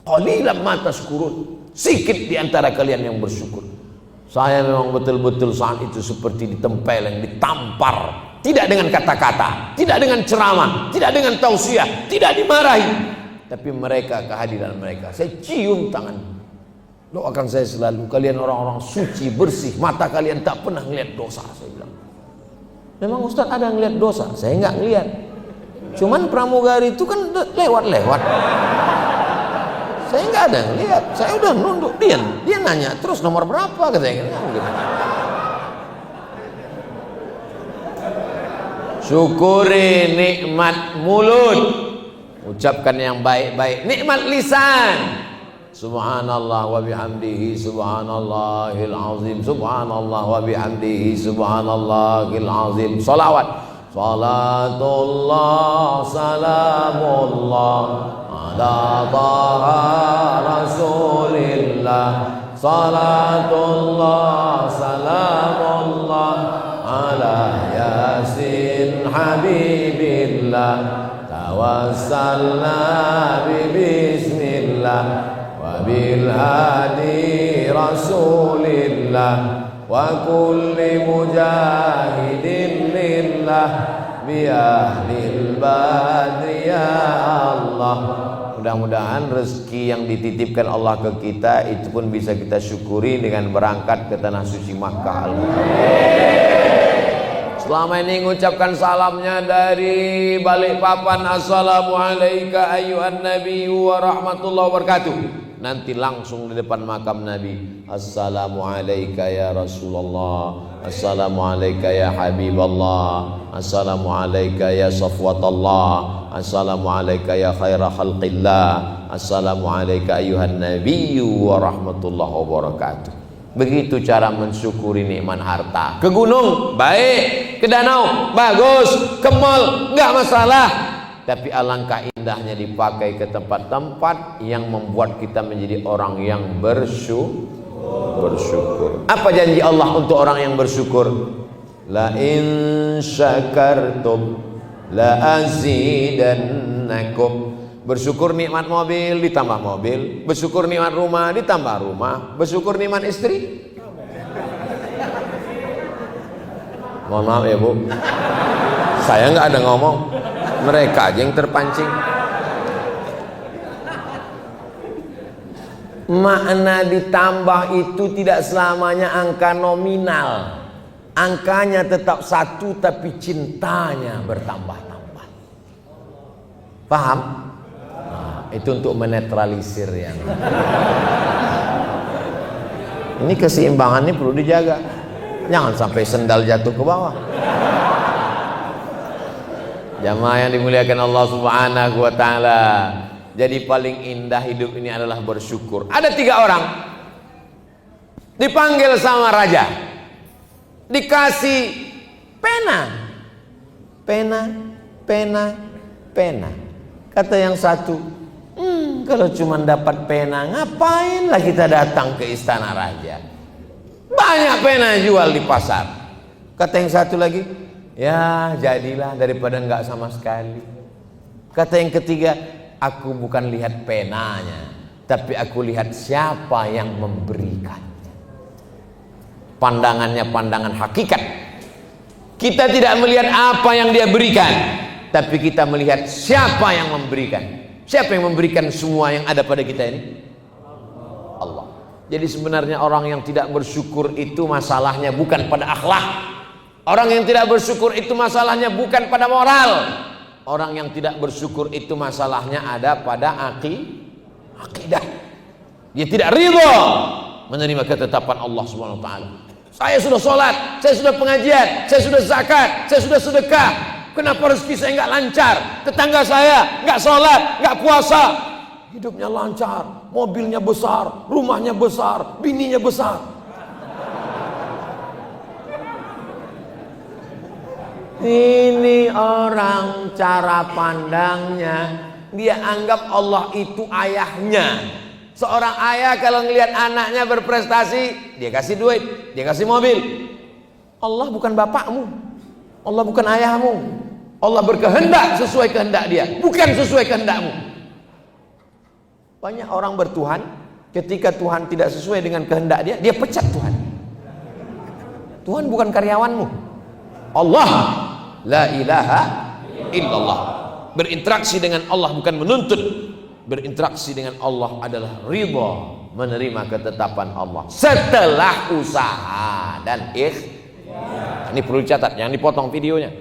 Qalilan ma tashkurun, sikit di antara kalian yang bersyukur. Saya memang betul-betul saat itu seperti ditempeleng, ditampar, tidak dengan kata-kata, tidak dengan ceramah, tidak dengan tausiah, tidak dimarahi, tapi mereka, kehadiran mereka, saya cium tangan. Doakan saya selalu, kalian orang-orang suci, bersih, mata kalian tak pernah ngeliat dosa. Saya bilang, memang Ustaz ada ngeliat dosa? Saya nggak ngeliat. Cuman pramugari itu kan lewat-lewat. Saya nggak ada ngeliat. Saya udah nunduk, dia nanya terus nomor berapa, katanya gitu. Syukuri nikmat mulut, ucapkan yang baik-baik. Nikmat lisan, subhanallah wa bihamdihi subhanallahil azim, subhanallah wa bihamdihi subhanallahil azim. Salawat, salatullah salamullah ala taha rasulillah, salatullah salamullah ala yasin habibillah, tawassalna bismillah bil hadi rasulillah wa kulli mujahidin lillah bi ahli badri ya Allah. Mudah-mudahan rezeki yang dititipkan Allah ke kita itu pun bisa kita syukuri dengan berangkat ke tanah suci Makkah Al-Mukarramah. Selama ini mengucapkan salamnya dari Balikpapan, assalamualaikum ayyuhan nabiyyu wa rahmatullahi wabarakatuh. Nanti langsung di depan makam Nabi, assalamualaikum ya Rasulullah, assalamualaikum ya Habiballah, assalamualaikum ya Safwatallah, assalamualaikum ya khaira khalqillah, assalamualaikum ayyuhan nabiyyu wa rahmatullahi wabarakatuh. Begitu cara mensyukuri nikmat harta. Ke gunung baik, ke danau bagus, ke mall enggak masalah. Tapi alangkah indahnya dipakai ke tempat-tempat yang membuat kita menjadi orang yang bersyukur. Apa janji Allah untuk orang yang bersyukur? La in syakartum la azidannakum. Bersyukur nikmat mobil ditambah mobil, bersyukur nikmat rumah ditambah rumah, bersyukur nikmat istri. Mohon maaf ya Bu, saya nggak ada ngomong, mereka aja yang terpancing. Makna ditambah itu tidak selamanya angka nominal. Angkanya tetap satu tapi cintanya bertambah-tambah. Paham? Nah, itu untuk menetralisir yang ini keseimbangannya perlu dijaga. Jangan sampai sendal jatuh ke bawah. Jamaah yang dimuliakan Allah Subhanahu wa ta'ala. Jadi paling indah hidup ini adalah bersyukur. Ada 3 orang dipanggil sama raja, dikasih pena. Kata yang satu, kalau cuma dapat pena, ngapain lah kita datang ke istana raja? Banyak pena jual di pasar. Kata yang satu lagi, ya jadilah daripada enggak sama sekali. Kata yang ketiga, aku bukan lihat penanya, tapi aku lihat siapa yang memberikannya. Pandangannya pandangan hakikat. Kita tidak melihat apa yang dia berikan, tapi kita melihat siapa yang memberikan. Siapa yang memberikan semua yang ada pada kita ini? Allah. Jadi sebenarnya orang yang tidak bersyukur itu masalahnya bukan pada akhlak. Orang yang tidak bersyukur itu masalahnya bukan pada moral. Orang yang tidak bersyukur itu masalahnya ada pada akidah. Dia tidak ridha menerima ketetapan Allah Subhanahu wa taala. Saya sudah sholat, saya sudah pengajian, saya sudah zakat, saya sudah sedekah. Kenapa rezeki saya enggak lancar? Tetangga saya enggak sholat, enggak puasa. Hidupnya lancar, mobilnya besar, rumahnya besar, bininya besar. Ini orang cara pandangnya, dia anggap Allah itu ayahnya. Seorang ayah kalau ngelihat anaknya berprestasi, dia kasih duit, dia kasih mobil. Allah bukan bapakmu, Allah bukan ayahmu. Allah berkehendak sesuai kehendak dia, bukan sesuai kehendakmu. Banyak orang bertuhan, ketika Tuhan tidak sesuai dengan kehendak dia, dia pecat Tuhan. Tuhan bukan karyawanmu. Allah la ilaha illallah. Berinteraksi dengan Allah bukan menuntut. Berinteraksi dengan Allah adalah ridha, menerima ketetapan Allah setelah usaha dan Ini perlu dicatat, jangan dipotong videonya.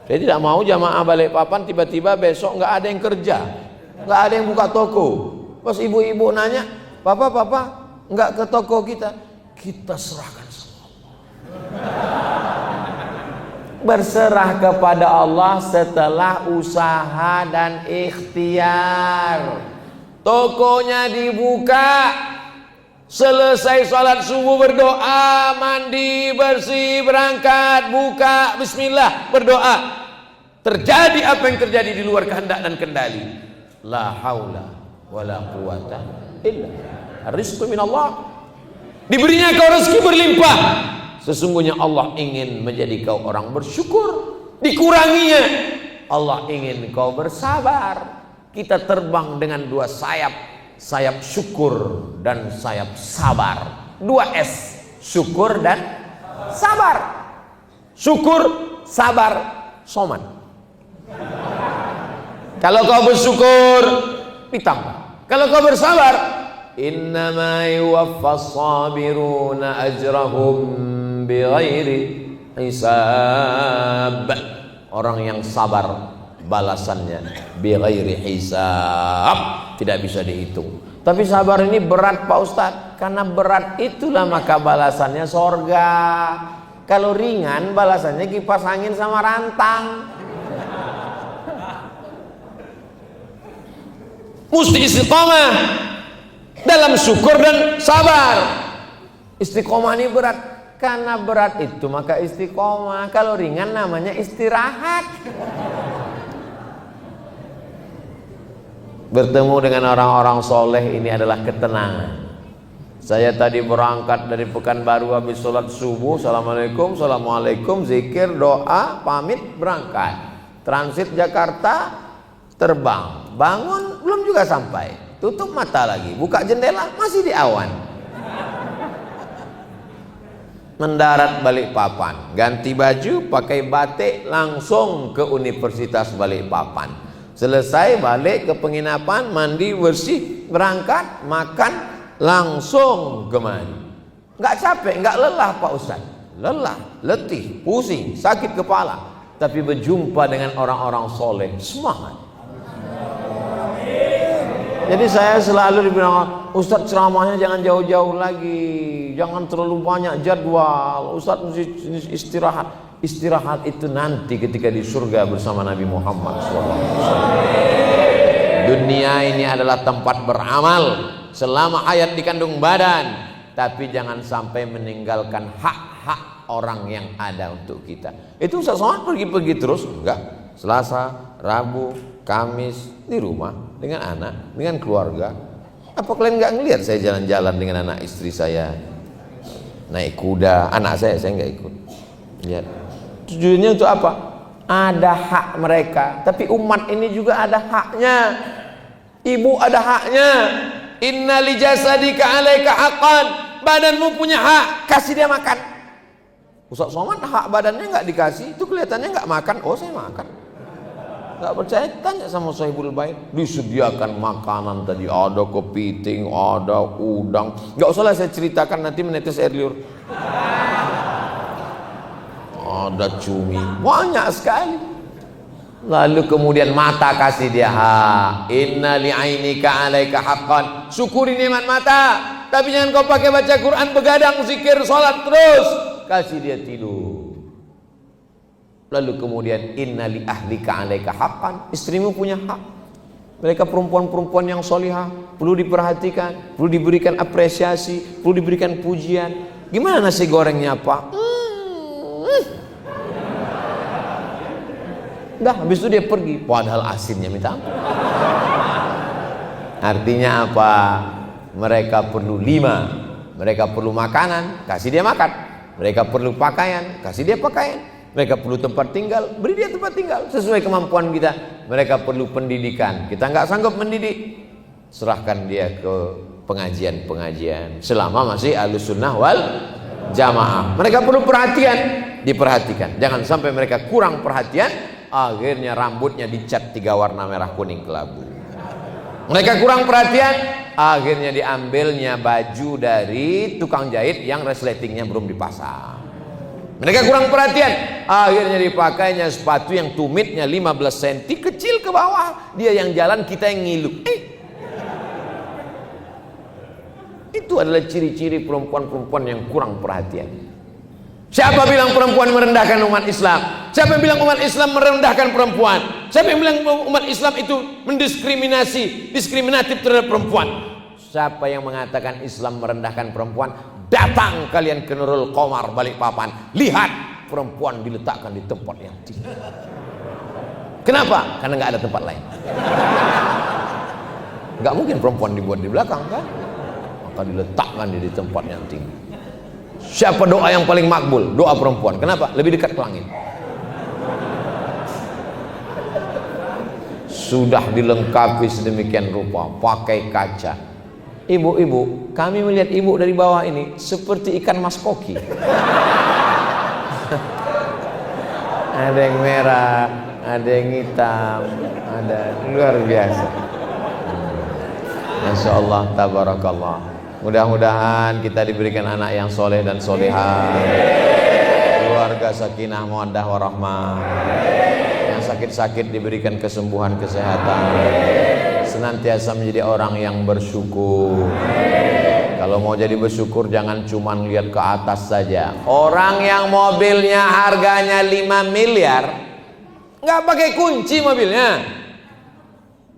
Saya tidak mau jamaah Balikpapan tiba-tiba besok nggak ada yang kerja, nggak ada yang buka toko. Pas ibu-ibu nanya, papa nggak ke toko kita serahkan semua. Berserah kepada Allah setelah usaha dan ikhtiar. Tokonya dibuka, selesai sholat subuh berdoa, mandi bersih, berangkat, buka, bismillah, berdoa. Terjadi apa yang terjadi di luar kehendak dan kendali. La haula wala quwata illa rizqu minallah. Diberinya kau rezeki berlimpah, sesungguhnya Allah ingin menjadi kau orang bersyukur. Dikuranginya, Allah ingin kau bersabar. Kita terbang dengan 2 sayap, sayap syukur dan sayap sabar. 2S, syukur dan sabar. Syukur, sabar, soman. Kalau kau bersyukur, ditambah. Kalau kau bersabar, innama yuwaffas sabiruna ajrahum bighairi hisab. Orang yang sabar balasannya bighairi hisab, tidak bisa dihitung. Tapi sabar ini berat Pak Ustadz. Karena berat itulah maka balasannya sorga. Kalau ringan balasannya kipas angin sama rantang. Mesti istiqomah dalam syukur dan sabar. Istiqomah ini berat. Karena berat itu maka istiqomah. Kalau ringan namanya istirahat. Bertemu dengan orang-orang soleh ini adalah ketenangan. Saya tadi berangkat dari Pekanbaru habis sholat subuh, assalamualaikum, zikir, doa, pamit, berangkat. Transit Jakarta, terbang, bangun belum juga sampai, tutup mata lagi, buka jendela masih di awan. Mendarat Balikpapan, ganti baju, pakai batik, langsung ke Universitas Balikpapan. Selesai balik ke penginapan, mandi bersih, berangkat, makan, langsung ke mandi. Nggak capek, nggak lelah Pak Ustaz. Lelah, letih, pusing, sakit kepala. Tapi berjumpa dengan orang-orang soleh, semangat. Jadi saya selalu dibilang, Ustaz ceramahnya jangan jauh-jauh lagi, jangan terlalu banyak jadwal. Ustaz mesti istirahat. Istirahat itu nanti ketika di surga bersama Nabi Muhammad SAW. Dunia ini adalah tempat beramal selama hayat di kandung badan, tapi jangan sampai meninggalkan hak-hak orang yang ada untuk kita. Itu Ustaz Somad pergi-pergi terus? Enggak. Selasa, Rabu, Kamis di rumah dengan anak, dengan keluarga. Apa kalian nggak ngelihat saya jalan-jalan dengan anak istri saya, naik kuda? Anak saya nggak ikut. Lihat. Tujuannya untuk apa? Ada hak mereka, tapi umat ini juga ada haknya. Ibu ada haknya. Inna li jasadika 'alaika haqqan. Badanmu punya hak, kasih dia makan. Ustaz Somad hak badannya nggak dikasih, itu kelihatannya nggak makan. Oh saya makan. Nggak percaya tanya sama Sahibul Bait. Disediakan makanan tadi, ada kepiting, ada udang. Nggak usah lah saya ceritakan, nanti menetes air liur. Ada cumi, banyak sekali. Lalu kemudian mata kasih dia hak. Inna li'ainika 'alaika haqqan. Syukuri nikmat mata, tapi jangan kau pakai baca Quran, begadang, zikir, salat terus. Kasih dia tidur. Lalu kemudian inna li ahlika 'alaika haqqan. Istrimu punya hak. Mereka perempuan-perempuan yang solihah, perlu diperhatikan, perlu diberikan apresiasi, perlu diberikan pujian. Gimana nasi gorengnya Pak? Dah, habis itu dia pergi, padahal asinnya minta ampun. Artinya apa? Mereka perlu 5. Mereka perlu makanan, kasih dia makan. Mereka perlu pakaian, kasih dia pakaian. Mereka perlu tempat tinggal, beri dia tempat tinggal sesuai kemampuan kita. Mereka perlu pendidikan, kita nggak sanggup mendidik, serahkan dia ke pengajian-pengajian selama masih Ahlus Sunnah wal Jamaah. Mereka perlu perhatian, diperhatikan. Jangan sampai mereka kurang perhatian, akhirnya rambutnya dicat 3 warna merah kuning kelabu. Mereka kurang perhatian, akhirnya diambilnya baju dari tukang jahit yang resletingnya belum dipasang. Mereka kurang perhatian, akhirnya dipakainya sepatu yang tumitnya 15 cm kecil ke bawah. Dia yang jalan, kita yang ngilu. Itu adalah ciri-ciri perempuan-perempuan yang kurang perhatian. Siapa bilang perempuan merendahkan umat Islam? Siapa yang bilang umat Islam merendahkan perempuan? Siapa yang bilang umat Islam itu diskriminatif terhadap perempuan? Siapa yang mengatakan Islam merendahkan perempuan? Datang kalian ke Nurul Qomar Balikpapan, lihat perempuan diletakkan di tempat yang tinggi. Kenapa? Karena nggak ada tempat lain. Nggak mungkin perempuan dibuat di belakang kan? Maka diletakkan di tempat yang tinggi. Siapa doa yang paling makbul? Doa perempuan. Kenapa? Lebih dekat ke langit. Sudah dilengkapi sedemikian rupa, pakai kaca. Ibu-ibu, kami melihat ibu dari bawah ini seperti ikan mas koki. Ada yang merah, ada yang hitam, ada, luar biasa. Masya Allah, tabarakallah. Mudah-mudahan kita diberikan anak yang soleh dan solehah, keluarga sakinah mawaddah warahmah, yang sakit-sakit diberikan kesembuhan, kesehatan, senantiasa menjadi orang yang bersyukur. Kalau mau jadi bersyukur jangan cuma lihat ke atas saja. Orang yang mobilnya harganya 5 miliar nggak pakai kunci mobilnya.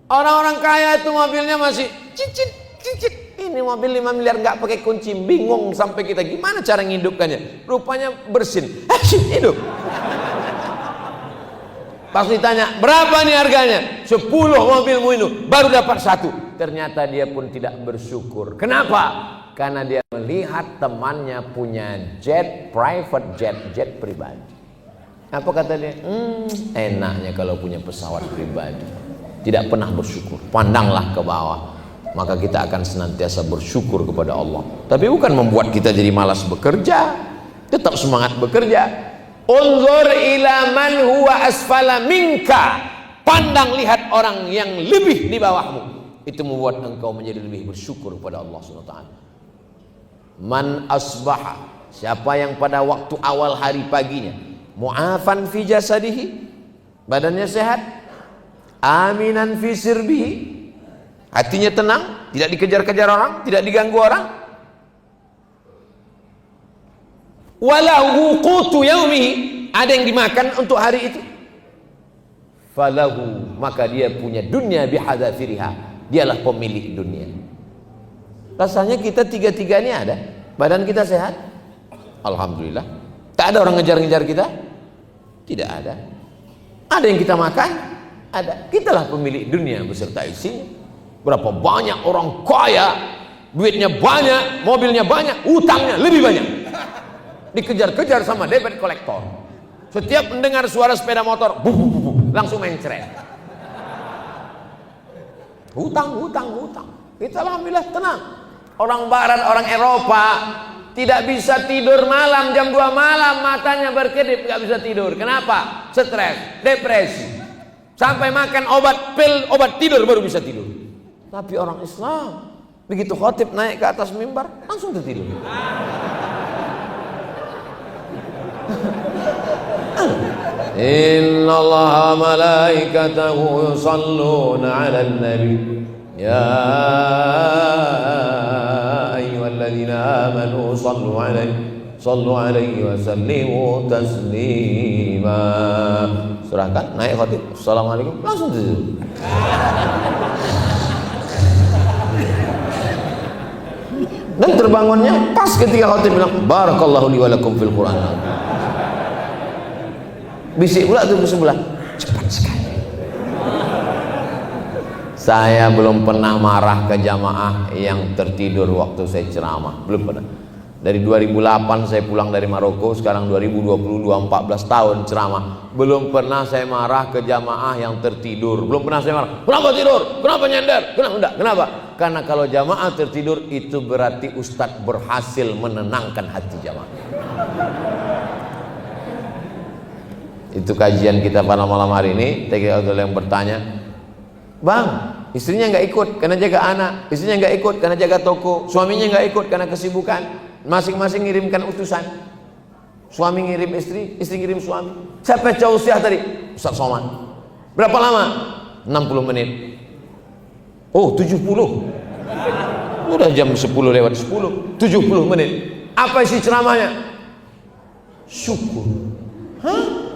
Orang-orang kaya itu mobilnya masih cicit. Ini mobil 5 miliar nggak pakai kunci, bingung sampai kita gimana cara ngidupkannya. Rupanya bersin, hidup. Pas ditanya berapa nih harganya, 10 mobilmu ini baru dapat 1. Ternyata dia pun tidak bersyukur. Kenapa? Karena dia melihat temannya punya jet, private jet pribadi. Apa kata dia? Enaknya kalau punya pesawat pribadi. Tidak pernah bersyukur. Pandanglah ke bawah, maka kita akan senantiasa bersyukur kepada Allah. Tapi bukan membuat kita jadi malas bekerja. Tetap semangat bekerja. Unzur ila man huwa asfala minka. Pandang lihat orang yang lebih di bawahmu. Itu membuat engkau menjadi lebih bersyukur kepada Allah SWT. Man asbaha, siapa yang pada waktu awal hari paginya mu'afan fi jasadihi, badannya sehat, aminan fi sirbihi, hatinya tenang, tidak dikejar-kejar orang, tidak diganggu orang, walahu qutu yaumihi, ada yang dimakan untuk hari itu, falahu, maka dia punya dunia bihadzafiriha, dialah pemilik dunia. Rasanya kita tiga-tiga ini ada, badan kita sehat, alhamdulillah. Tak ada orang ngejar-ngejar kita, tidak ada. Ada yang kita makan, ada. Kitalah pemilik dunia beserta isinya. Berapa banyak orang kaya, duitnya banyak, mobilnya banyak, utangnya lebih banyak, dikejar-kejar sama debit kolektor. Setiap mendengar suara sepeda motor, langsung mencret. Hutang. Kita alhamdulillah tenang. Orang barat, orang Eropa tidak bisa tidur malam, jam 2 malam matanya berkedip, nggak bisa tidur. Kenapa? Stres, depresi. Sampai makan obat pil, obat tidur baru bisa tidur. Tapi orang Islam begitu khotib naik ke atas mimbar langsung tertidur. Innallaha malaikatahu yusalluna 'alan nabi ya ayyuhalladzina amanu sallu 'alaihi wa sallimu taslima. Serahkan naik khatib, assalamualaikum, langsung tidur. Dan terbangunnya pas ketika khatib bilang barakallahu li wa lakum fil Qur'an. Bisik pula tuh ke sebelah, cepat sekali. Saya belum pernah marah ke jamaah yang tertidur waktu saya ceramah, belum pernah. Dari 2008 saya pulang dari Maroko, sekarang 2022, 14 tahun ceramah, belum pernah saya marah ke jamaah yang tertidur. Belum pernah saya marah, kenapa tidur? Kenapa nyender? Kenapa? Karena kalau jamaah tertidur itu berarti ustadz berhasil menenangkan hati jamaah. Itu kajian kita pada malam hari ini. TKI ada yang bertanya, bang, istrinya nggak ikut karena jaga anak, istrinya nggak ikut karena jaga toko, suaminya nggak ikut karena kesibukan, masing-masing ngirimkan utusan, suami ngirim istri, istri ngirim suami. Siapa causiah tadi? Ustaz Somad. Berapa lama? 60 menit. Oh 70, udah jam 10 lewat 10, 70 menit. Apa isi ceramahnya? Syukur. Hah?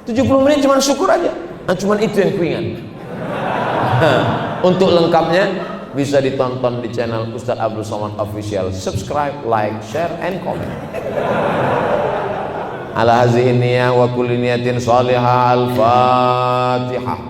70 menit cuma syukur aja. Nah, cuma itu yang kuingat. Untuk lengkapnya bisa ditonton di channel Ustadz Abdul Somad Official. Subscribe, like, share, and comment. Ala hazihi niyah wa kulli niyatin salihah. Al-Fatihah.